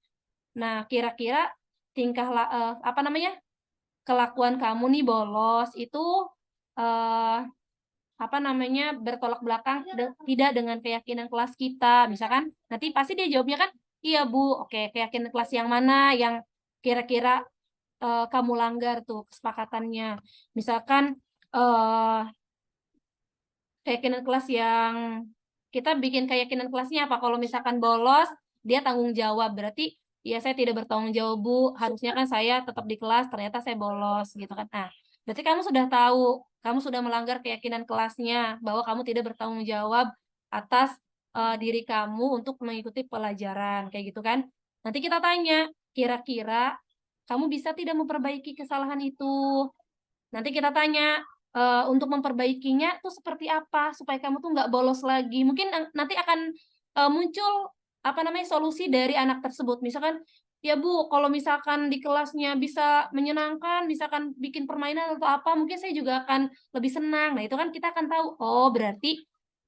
nah kira-kira kelakuan kamu nih bolos itu bertolak belakang tidak dengan keyakinan kelas kita. Misalkan nanti pasti dia jawabnya kan, iya Bu, oke, keyakinan kelas yang mana yang kira-kira kamu langgar tuh kesepakatannya. Misalkan keyakinan kelas yang kita bikin keyakinan kelasnya apa? Kalau misalkan bolos, dia tanggung jawab. Berarti ya saya tidak bertanggung jawab Bu, harusnya kan saya tetap di kelas, ternyata saya bolos gitu kan. Nah, berarti kamu sudah tahu, kamu sudah melanggar keyakinan kelasnya bahwa kamu tidak bertanggung jawab atas diri kamu untuk mengikuti pelajaran kayak gitu kan. Nanti kita tanya, kira-kira kamu bisa tidak memperbaiki kesalahan itu? Nanti kita tanya untuk memperbaikinya tuh seperti apa supaya kamu tuh nggak bolos lagi. Mungkin nanti akan muncul solusi dari anak tersebut. Misalkan, ya Bu, kalau misalkan di kelasnya bisa menyenangkan, misalkan bikin permainan atau apa, mungkin saya juga akan lebih senang. Nah, itu kan kita akan tahu, oh berarti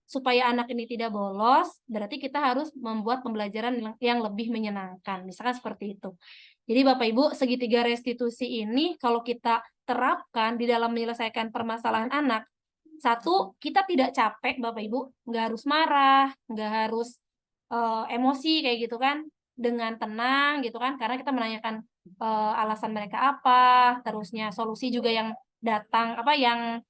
supaya anak ini tidak bolos, berarti kita harus membuat pembelajaran yang lebih menyenangkan. Misalkan seperti itu. Jadi Bapak Ibu, segitiga restitusi ini kalau kita terapkan di dalam menyelesaikan permasalahan anak, satu, kita tidak capek Bapak Ibu, nggak harus marah, nggak harus emosi kayak gitu kan, dengan tenang gitu kan, karena kita menanyakan alasan mereka apa, terusnya solusi juga yang datang, yang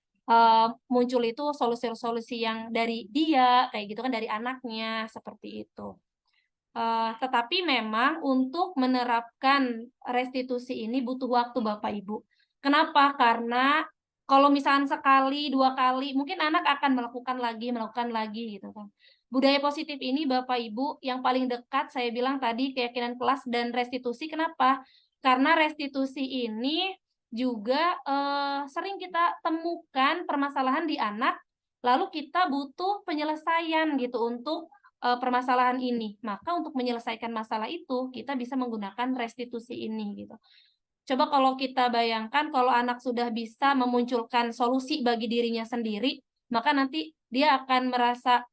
muncul itu solusi-solusi yang dari dia, kayak gitu kan, dari anaknya, seperti itu. Tetapi memang untuk menerapkan restitusi ini butuh waktu Bapak Ibu. Kenapa? Karena kalau misalkan sekali, 2 kali, mungkin anak akan melakukan lagi gitu kan. Budaya positif ini Bapak Ibu yang paling dekat saya bilang tadi keyakinan kelas dan restitusi. Kenapa? Karena restitusi ini juga sering kita temukan permasalahan di anak, lalu kita butuh penyelesaian gitu untuk permasalahan ini. Maka untuk menyelesaikan masalah itu kita bisa menggunakan restitusi ini gitu. Coba kalau kita bayangkan kalau anak sudah bisa memunculkan solusi bagi dirinya sendiri, maka nanti dia akan merasa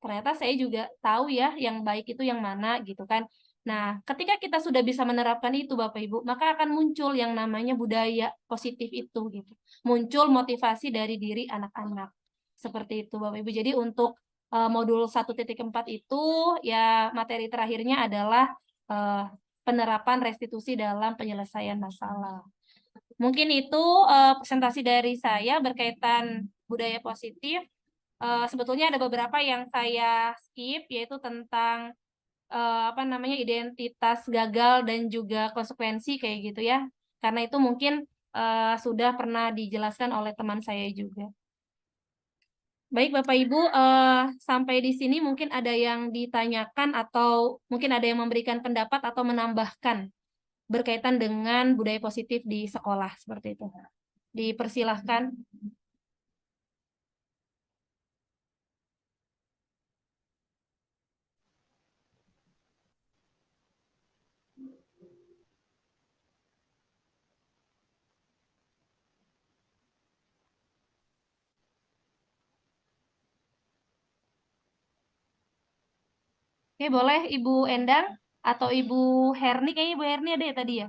ternyata saya juga tahu ya yang baik itu yang mana gitu kan. Nah, ketika kita sudah bisa menerapkan itu Bapak Ibu, maka akan muncul yang namanya budaya positif itu gitu. Muncul motivasi dari diri anak-anak. Seperti itu Bapak Ibu. Jadi untuk modul 1.4 itu ya materi terakhirnya adalah eh, penerapan restitusi dalam penyelesaian masalah. Mungkin itu presentasi dari saya berkaitan budaya positif. Sebetulnya ada beberapa yang saya skip, yaitu tentang apa namanya identitas gagal dan juga konsekuensi kayak gitu ya. Karena itu mungkin sudah pernah dijelaskan oleh teman saya juga. Baik Bapak Ibu, sampai di sini mungkin ada yang ditanyakan atau mungkin ada yang memberikan pendapat atau menambahkan berkaitan dengan budaya positif di sekolah seperti itu. Dipersilahkan. Oke, boleh Ibu Endang atau Ibu Herni, kayaknya Ibu Herni ada ya tadi ya?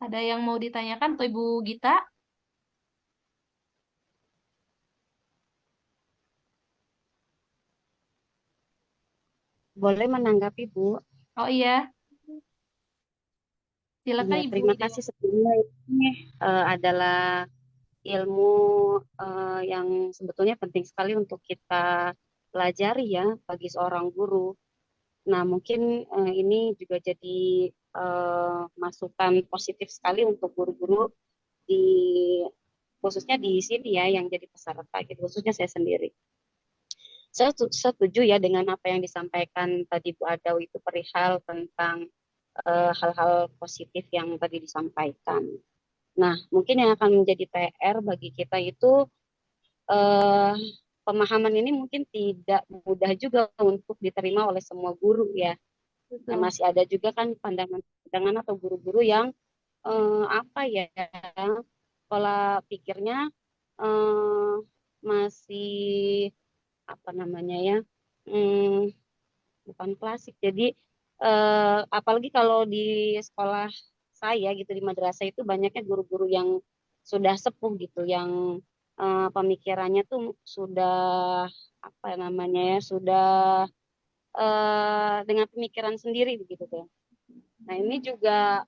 Ada yang mau ditanyakan atau Ibu Gita? Boleh menanggapi, Bu? Oh iya, silakan Iya, Ibu terima Dewa. kasih sebelumnya. Ini adalah ilmu yang sebetulnya penting sekali untuk kita pelajari ya bagi seorang guru. Nah, mungkin ini juga jadi masukan positif sekali untuk guru-guru di khususnya di sini ya yang jadi peserta gitu, khususnya saya sendiri. Saya setuju ya dengan apa yang disampaikan tadi Bu Adau itu perihal tentang hal-hal positif yang tadi disampaikan. Nah, mungkin yang akan menjadi PR bagi kita itu eh, pemahaman ini mungkin tidak mudah juga untuk diterima oleh semua guru ya. Nah, Betul. masih ada juga kan pandangan-pandangan atau guru-guru yang apa ya, pola pikirnya eh, masih apa namanya ya, hmm, bukan klasik. Jadi apalagi kalau di sekolah saya gitu di madrasah itu banyaknya guru-guru yang sudah sepuh gitu, yang pemikirannya tuh sudah apa namanya ya, sudah dengan pemikiran sendiri begitu tuh. Nah ini juga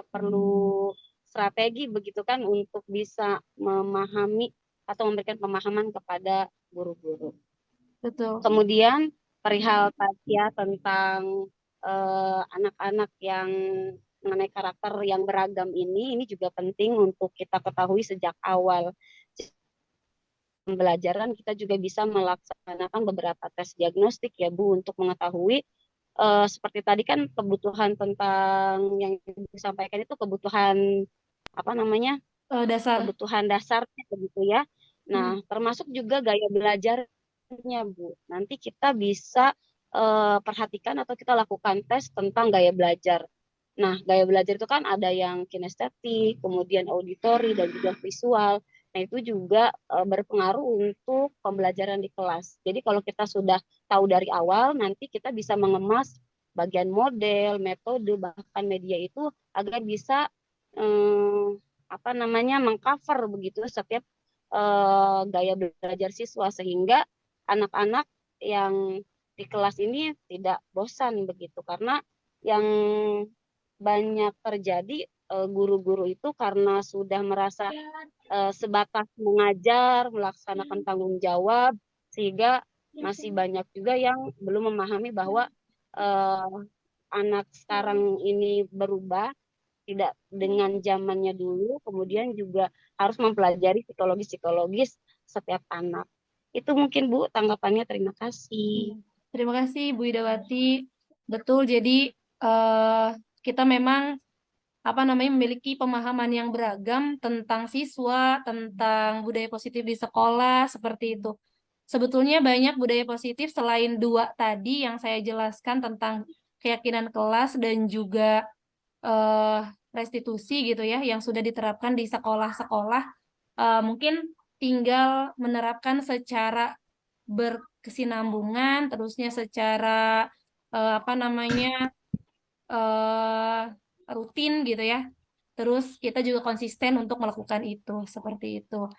perlu strategi begitu kan untuk bisa memahami atau memberikan pemahaman kepada guru-guru. Betul. Kemudian perihal tadi ya tentang anak-anak yang mengenai karakter yang beragam ini juga penting untuk kita ketahui sejak awal pembelajaran. Kita juga bisa melaksanakan beberapa tes diagnostik ya Bu untuk mengetahui seperti tadi kan kebutuhan tentang yang disampaikan itu kebutuhan apa namanya Dasar. kebutuhan dasarnya begitu ya. Hmm. Nah, termasuk juga gaya belajarnya, Bu. Nanti kita bisa perhatikan atau kita lakukan tes tentang gaya belajar. Nah, gaya belajar itu kan ada yang kinestetik, kemudian auditori, dan juga visual. Nah, itu juga berpengaruh untuk pembelajaran di kelas. Jadi, kalau kita sudah tahu dari awal, nanti kita bisa mengemas bagian model, metode, bahkan media itu agar bisa eh, apa namanya mengcover begitu setiap gaya belajar siswa sehingga anak-anak yang di kelas ini tidak bosan begitu karena yang banyak terjadi guru-guru itu karena sudah merasa sebatas mengajar, melaksanakan tanggung jawab sehingga masih banyak juga yang belum memahami bahwa eh, anak sekarang ini berubah tidak dengan zamannya dulu, kemudian juga harus mempelajari psikologis-psikologis setiap anak. Itu mungkin Bu tanggapannya, terima kasih. Terima kasih Bu Idawati. Betul, jadi eh, kita memang apa namanya memiliki pemahaman yang beragam tentang siswa, tentang budaya positif di sekolah seperti itu. Sebetulnya banyak budaya positif selain dua tadi yang saya jelaskan tentang keyakinan kelas dan juga eh, restitusi gitu ya yang sudah diterapkan di sekolah-sekolah, mungkin tinggal menerapkan secara berkesinambungan, terusnya secara apa namanya eh, rutin gitu ya. Terus kita juga konsisten untuk melakukan itu seperti itu.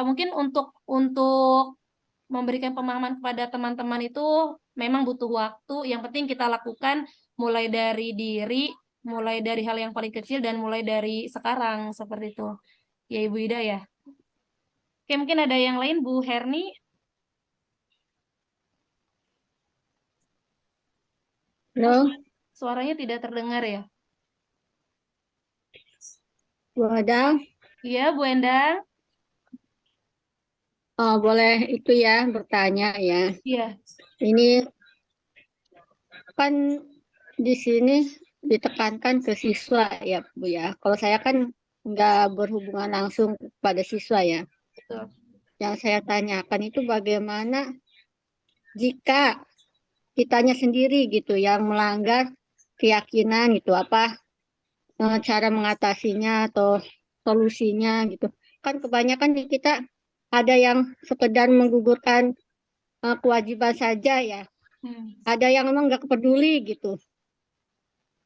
Mungkin untuk memberikan pemahaman kepada teman-teman itu memang butuh waktu. Yang penting kita lakukan mulai dari diri, mulai dari hal yang paling kecil dan mulai dari sekarang seperti itu. Ya Ibu Ida ya. Oke, mungkin ada yang lain Bu Herni. Oh, Halo, suaranya tidak terdengar ya. Bu Adang. Iya, Bu Endang. Oh, boleh itu ya bertanya ya. Iya, Ini kan di sini ditekankan ke siswa ya, Bu ya. Kalau saya kan nggak berhubungan langsung pada siswa ya. betul. Yang saya tanyakan itu bagaimana jika kitanya sendiri gitu yang melanggar keyakinan gitu, apa cara mengatasinya atau solusinya gitu. Kan kebanyakan di kita ada yang sekedar menggugurkan kewajiban saja ya. Hmm. Ada yang emang nggak peduli gitu.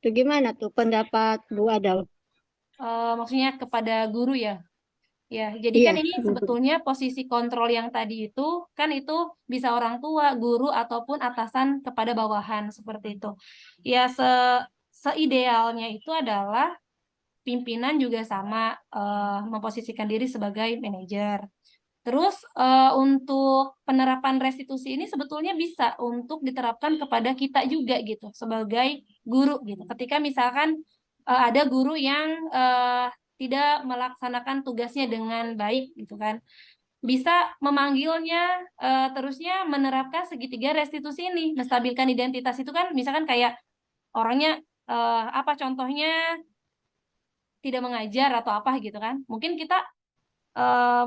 Itu gimana tuh pendapat Bu Adal? Maksudnya kepada guru ya. Ya, jadi Iya, kan ini guru. sebetulnya posisi kontrol yang tadi itu kan itu bisa orang tua, guru ataupun atasan kepada bawahan seperti itu. Ya, seidealnya itu adalah pimpinan juga sama memposisikan diri sebagai manajer. Terus untuk penerapan restitusi ini sebetulnya bisa untuk diterapkan kepada kita juga gitu sebagai guru gitu. Ketika misalkan ada guru yang tidak melaksanakan tugasnya dengan baik gitu kan, bisa memanggilnya, terusnya menerapkan segitiga restitusi ini, menstabilkan identitas itu kan, misalkan kayak orangnya apa contohnya tidak mengajar atau apa gitu kan, mungkin kita eh,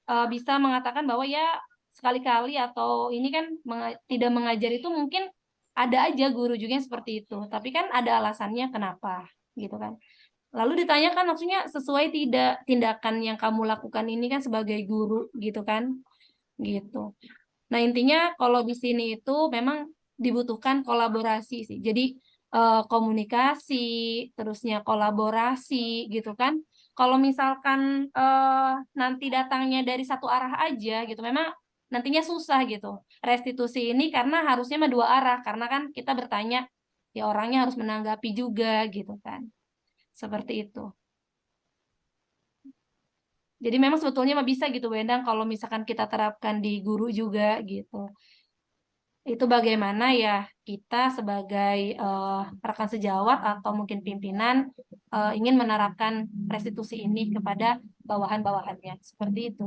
bisa mengatakan bahwa ya sekali-kali atau ini kan tidak mengajar itu mungkin ada aja guru juga yang seperti itu. Tapi kan ada alasannya kenapa gitu kan. Lalu ditanyakan maksudnya sesuai tidak tindakan yang kamu lakukan ini kan sebagai guru gitu kan. Gitu. Nah, intinya kalau di sini itu memang dibutuhkan kolaborasi sih. Jadi komunikasi, terusnya kolaborasi gitu kan. Kalau misalkan nanti datangnya dari satu arah aja gitu, memang nantinya susah gitu. Restitusi ini karena harusnya mah dua arah, karena kan kita bertanya, ya orangnya harus menanggapi juga gitu kan. Seperti itu. Jadi memang sebetulnya mah bisa gitu, Wendang, kalau misalkan kita terapkan di guru juga gitu. Itu bagaimana ya kita sebagai rekan sejawat atau mungkin pimpinan ingin menerapkan restitusi ini kepada bawahan-bawahannya. Seperti itu.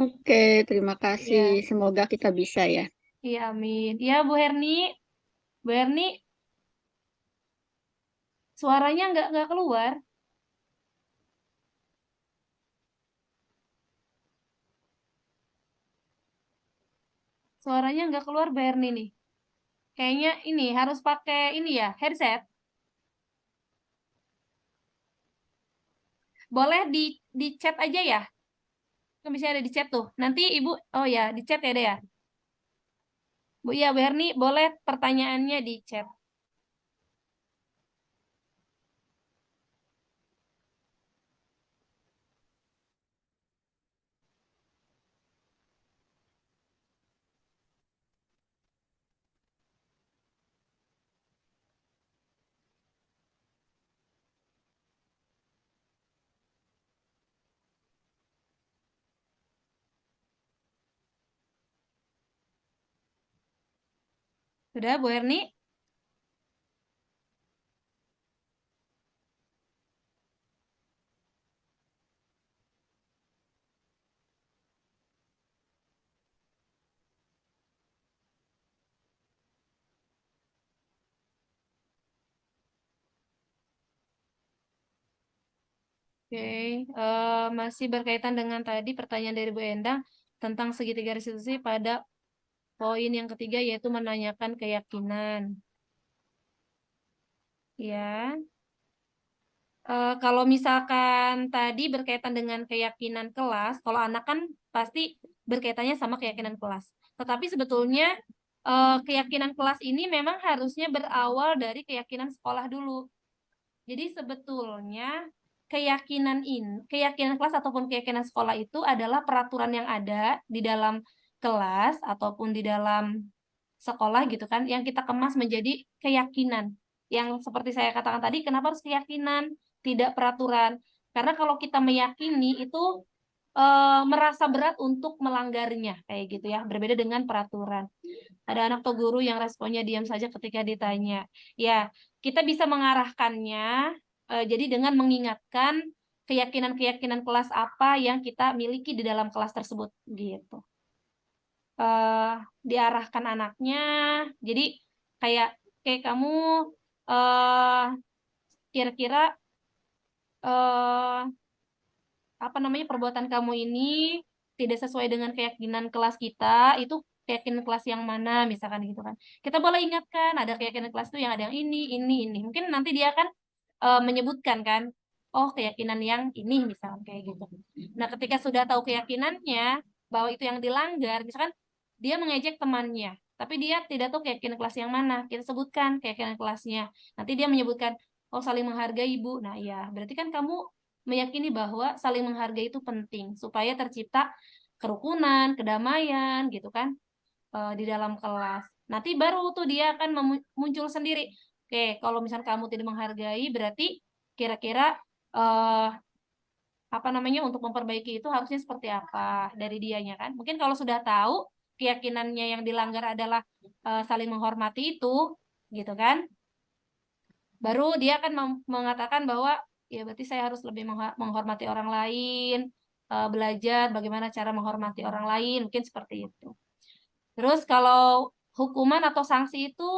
Oke, terima kasih. Ya, Semoga kita bisa ya. iya amin. Ya Bu Herni, Bu Herni suaranya nggak keluar. Suaranya nggak keluar Bu Herni nih. Kayaknya ini harus pakai ini ya, headset. Boleh di chat aja ya. Kan bisa ada di chat tuh. Nanti Ibu, oh ya, di chat ya deh ya. Bu, iya Bu Herni, boleh pertanyaannya di chat. Sudah, Bu Herni? Oke, masih berkaitan dengan tadi pertanyaan dari Bu Endang. tentang segitiga restitusi pada poin yang ketiga, yaitu menanyakan keyakinan. Ya. Kalau misalkan tadi berkaitan dengan keyakinan kelas, kalau anak kan pasti berkaitannya sama keyakinan kelas. Tetapi sebetulnya keyakinan kelas ini memang harusnya berawal dari keyakinan sekolah dulu. Jadi sebetulnya keyakinan kelas ataupun keyakinan sekolah itu adalah peraturan yang ada di dalam kelas ataupun di dalam sekolah gitu kan, yang kita kemas menjadi keyakinan. Yang seperti saya katakan tadi, kenapa harus keyakinan, tidak peraturan? Karena kalau kita meyakini itu merasa berat untuk melanggarnya, kayak gitu ya, berbeda dengan peraturan. Ada anak atau guru yang responnya diam saja ketika ditanya. Ya, kita bisa mengarahkannya, jadi dengan mengingatkan keyakinan-keyakinan kelas apa yang kita miliki di dalam kelas tersebut, gitu. Diarahkan anaknya, jadi kayak kamu kira-kira perbuatan kamu ini tidak sesuai dengan keyakinan kelas kita, itu keyakinan kelas yang mana, misalkan gitu kan. Kita boleh ingatkan, ada keyakinan kelas itu yang ada yang ini. Mungkin nanti dia akan menyebutkan kan, oh keyakinan yang ini, misalkan kayak gitu. Nah, ketika sudah tahu keyakinannya, bahwa itu yang dilanggar, misalkan dia mengejek temannya, tapi dia tidak tahu keyakinan kelas yang mana, kita sebutkan keyakinan kelasnya. Nanti dia menyebutkan, oh saling menghargai Bu. Nah ya, berarti kan kamu meyakini bahwa saling menghargai itu penting supaya tercipta kerukunan, kedamaian gitu kan di dalam kelas. Nanti baru tuh dia akan muncul sendiri. Oke, kalau misalnya kamu tidak menghargai, berarti kira-kira untuk memperbaiki itu harusnya seperti apa dari dianya kan? Mungkin kalau sudah tahu keyakinannya yang dilanggar adalah saling menghormati itu, gitu kan? Baru dia akan mengatakan bahwa ya berarti saya harus lebih menghormati orang lain, belajar bagaimana cara menghormati orang lain, mungkin seperti itu. Terus kalau hukuman atau sanksi itu,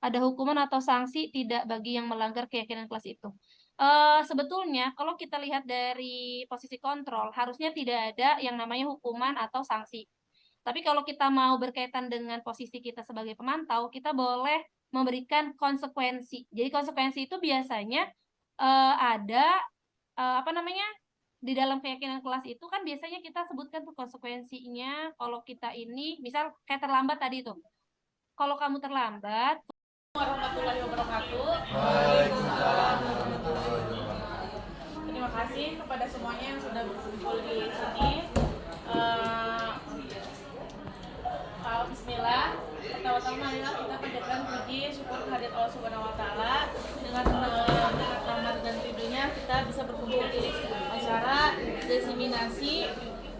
ada hukuman atau sanksi tidak bagi yang melanggar keyakinan kelas itu. Sebetulnya kalau kita lihat dari posisi kontrol, harusnya tidak ada yang namanya hukuman atau sanksi. Tapi kalau kita mau berkaitan dengan posisi kita sebagai pemantau, kita boleh memberikan konsekuensi. Jadi konsekuensi itu biasanya ada di dalam keyakinan kelas itu kan biasanya kita sebutkan tuh konsekuensinya. Kalau kita ini misal kayak terlambat tadi tuh, kalau kamu terlambat, warahmatullahi wabarakatuh. Terima kasih kepada semuanya yang sudah berkumpul di sini. Bismillah. Pertama-tama adalah kita panjatkan puji syukur kehadirat Allah Subhanahu wa taala. Dengan rahmat dan ridhonya kita bisa berkumpul di acara diseminasi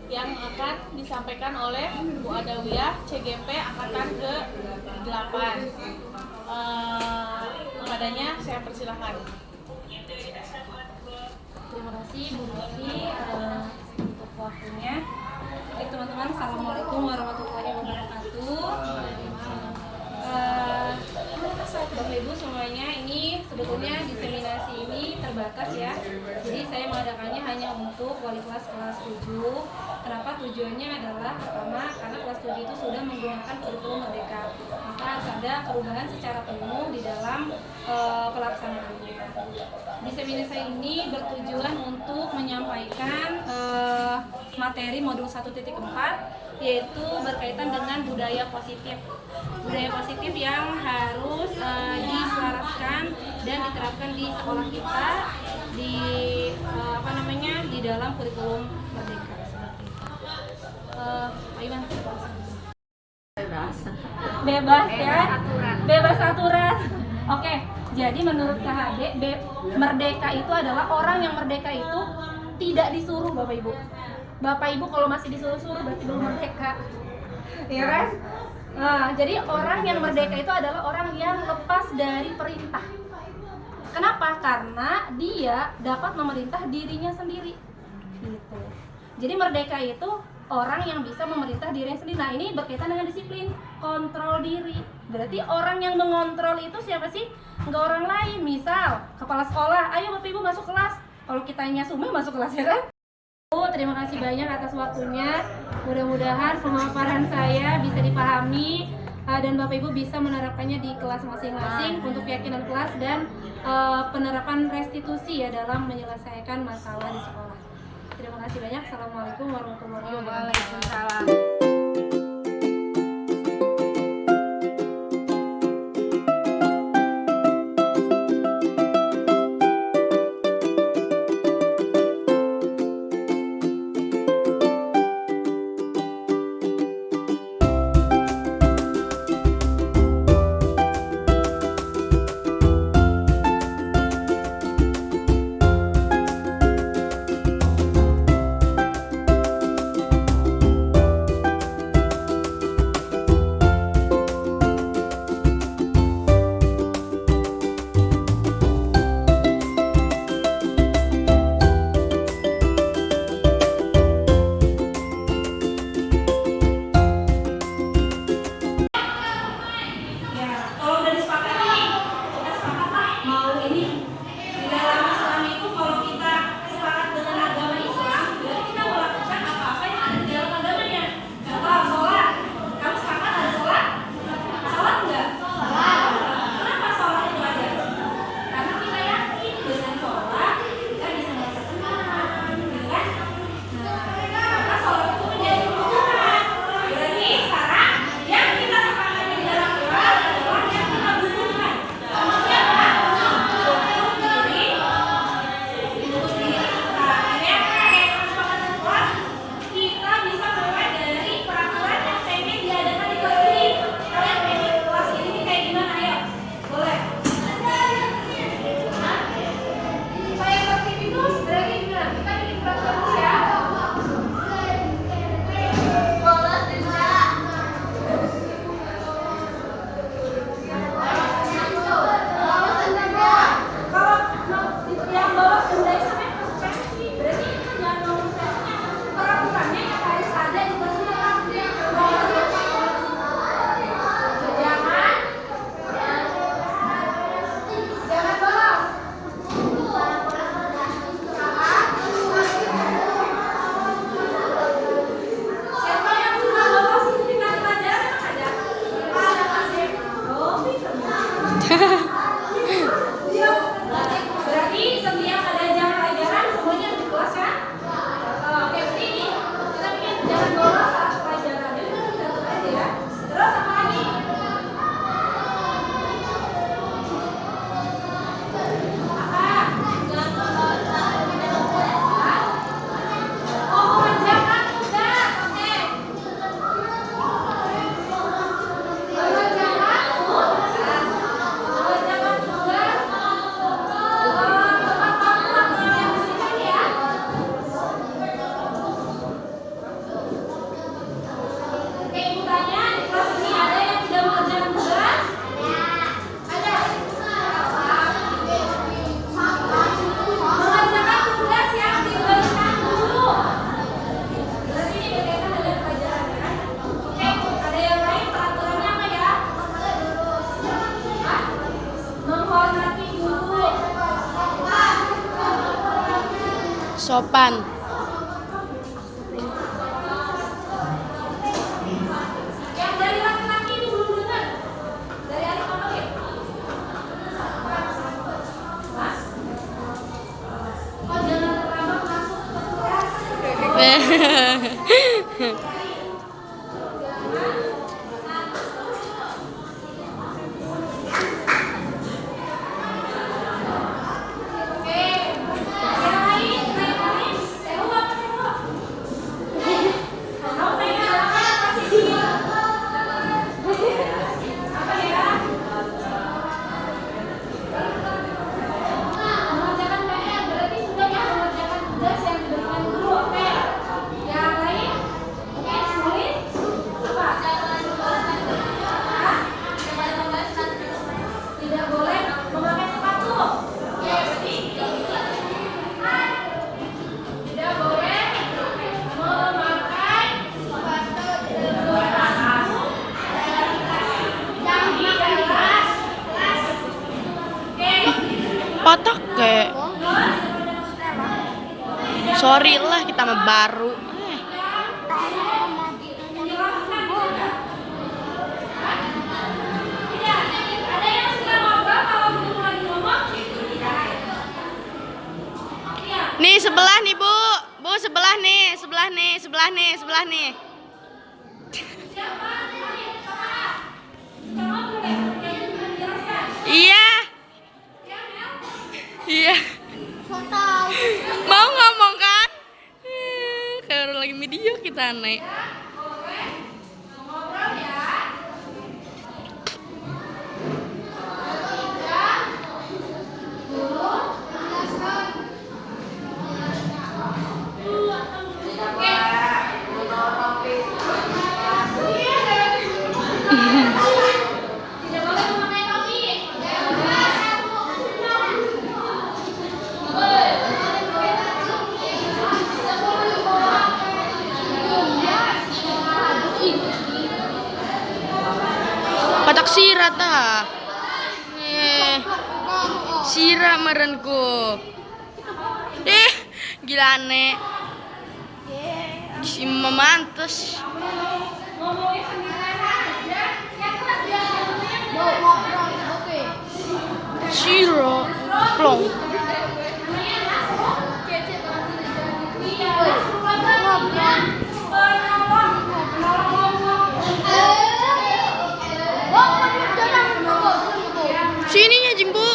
yang akan disampaikan oleh Bu Adawiyah CGP angkatan ke-8. Kepadanya saya persilahkan. Terima kasih Bu Lucy untuk waktunya. Oke teman-teman, Assalamualaikum warahmatullahi wabarakatuh. Bapak Ibu semuanya, ini sebetulnya diseminasi ini terbatas ya. Jadi saya mengadakannya hanya untuk wali kelas 7. Kenapa? Tujuannya adalah pertama, karena kelas 7 itu sudah menggunakan kurikulum Merdeka. Maka harus ada perubahan secara penuh di dalam pelaksanaannya. Diseminasi ini bertujuan untuk menyampaikan materi modul 1.4, yaitu berkaitan dengan budaya positif. Budaya positif yang harus diselaraskan dan diterapkan di sekolah kita di dalam kurikulum Merdeka seperti itu. Pak Iwan. Bebas ya. Bebas aturan. Oke, jadi menurut KHD merdeka itu adalah orang yang merdeka itu tidak disuruh Bapak Ibu. Bapak Ibu kalau masih disuruh-suruh berarti belum merdeka. Ya kan? Nah, jadi orang yang merdeka itu adalah orang yang lepas dari perintah. Kenapa? Karena dia dapat memerintah dirinya sendiri. Gitu. Jadi merdeka itu orang yang bisa memerintah dirinya sendiri. Nah, ini berkaitan dengan disiplin, kontrol diri. Berarti orang yang mengontrol itu siapa sih? Enggak orang lain. Misal, kepala sekolah, ayo Bapak Ibu masuk kelas. Kalau kitanya sumeh masuk kelas ya kan? Terima kasih banyak atas waktunya. Mudah-mudahan pemaparan saya bisa dipahami dan Bapak Ibu bisa menerapkannya di kelas masing-masing untuk keyakinan kelas dan penerapan restitusi ya dalam menyelesaikan masalah di sekolah. Terima kasih banyak. Assalamualaikum warahmatullahi wabarakatuh. Sopan. Yang dari laki-laki itu belum dengar. Dari anak apa ya? Mas? Oh, jangan terlambat masuk ke kelas. Patak ke Sorry lah, kita mah baru. Nih sebelah nih Bu, Bu sebelah nih, sebelah nih, sebelah nih, sebelah nih. Iya. Iya. Mau ngomong kan? Kayak orang lagi video kita naik. Patak sirat ah. Sirat merenku. Gila ane. Si memantes. Sirat plong. Sininya Jimbu.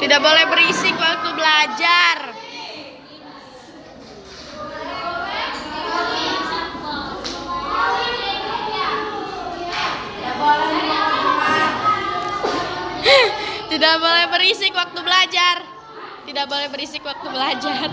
Tidak boleh berisik waktu belajar. Tidak boleh berisik waktu belajar. Tidak boleh berisik waktu belajar.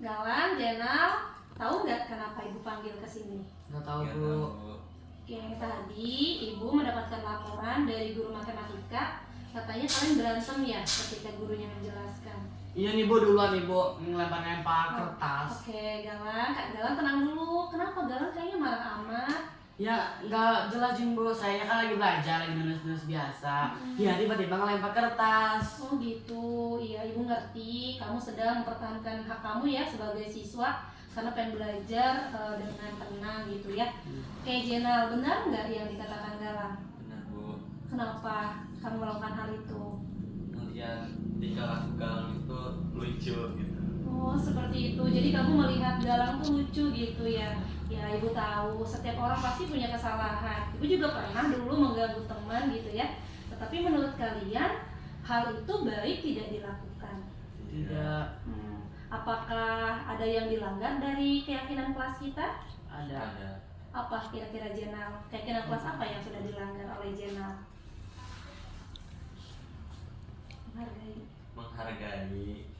Galang, Jenal, tahu nggak kenapa Ibu panggil ke sini? Nggak tahu Bu. Oke, tadi Ibu mendapatkan laporan dari guru matematika. Katanya kalian berantem ya ketika gurunya menjelaskan. Iya nih Bu, duluan nih Bu, ngelempar-lempar kertas. Oke, Galang, Kak Galang tenang dulu. Kenapa Galang kayaknya marah amat? Ya nggak jelas Bu, saya kan lagi belajar, lagi nulis-nulis biasa. Ya tiba-tiba ngelempar kertas. Oh gitu, iya Ibu ngerti. Kamu sedang mempertahankan hak kamu ya sebagai siswa karena pengen belajar dengan tenang gitu ya. Oke, Jenal, benar nggak yang dikatakan Galang? Benar Bu, Kenapa kamu melakukan hal itu? melihat tingkah laku Galang itu lucu gitu. Oh, seperti itu. Jadi kamu melihat Galang tuh lucu gitu ya. Ya, Ibu tahu setiap orang pasti punya kesalahan. Ibu juga pernah dulu mengganggu teman gitu ya. Tetapi menurut kalian hal itu baik tidak dilakukan? Tidak. Apakah ada yang dilanggar dari keyakinan kelas kita? Ada. Apa kira-kira Jenal? Keyakinan kelas apa yang sudah dilanggar oleh Jenal?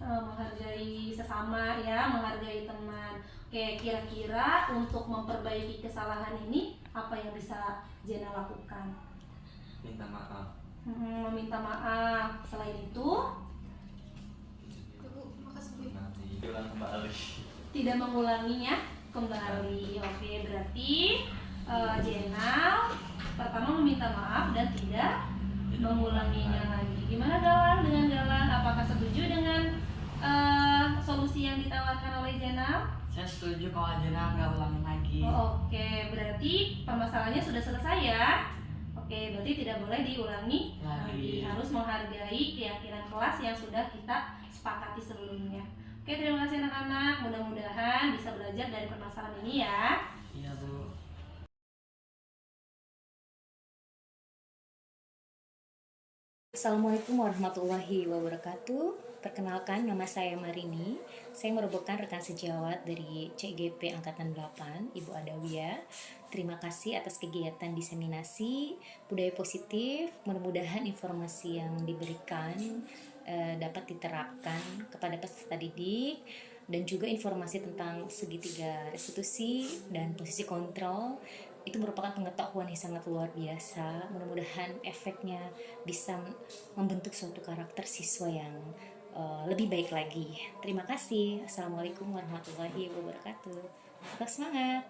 Menghargai sesama ya, menghargai teman. Oke, kira-kira untuk memperbaiki kesalahan ini apa yang bisa Jenal lakukan? Minta maaf. Meminta maaf. Selain itu, diulang kembali. Tidak mengulanginya kembali. Oke, berarti Jenal pertama meminta maaf dan tidak mengulanginya lagi. Gimana Galang dengan Galang? Apakah setuju dengan solusi yang ditawarkan oleh Jenal? Saya setuju kalau Jenal nggak ulangin lagi. Oke, berarti permasalahannya sudah selesai ya. Oke, berarti tidak boleh diulangi lagi. Harus menghargai keyakinan kelas yang sudah kita sepakati sebelumnya. Oke, terima kasih anak-anak. Mudah-mudahan bisa belajar dari permasalahan ini ya. Iya, Bu. Assalamualaikum warahmatullahi wabarakatuh. Perkenalkan, nama saya Marini. Saya merupakan rekan sejawat dari CGP Angkatan 8, Ibu Adawiyah. Terima kasih atas kegiatan diseminasi budaya positif. Mudah-mudahan informasi yang diberikan dapat diterapkan kepada peserta didik, dan juga informasi tentang segitiga restitusi dan posisi kontrol itu merupakan pengetahuan yang sangat luar biasa. Mudah-mudahan efeknya bisa membentuk suatu karakter siswa yang lebih baik lagi. Terima kasih. Assalamualaikum warahmatullahi wabarakatuh. Tetap semangat.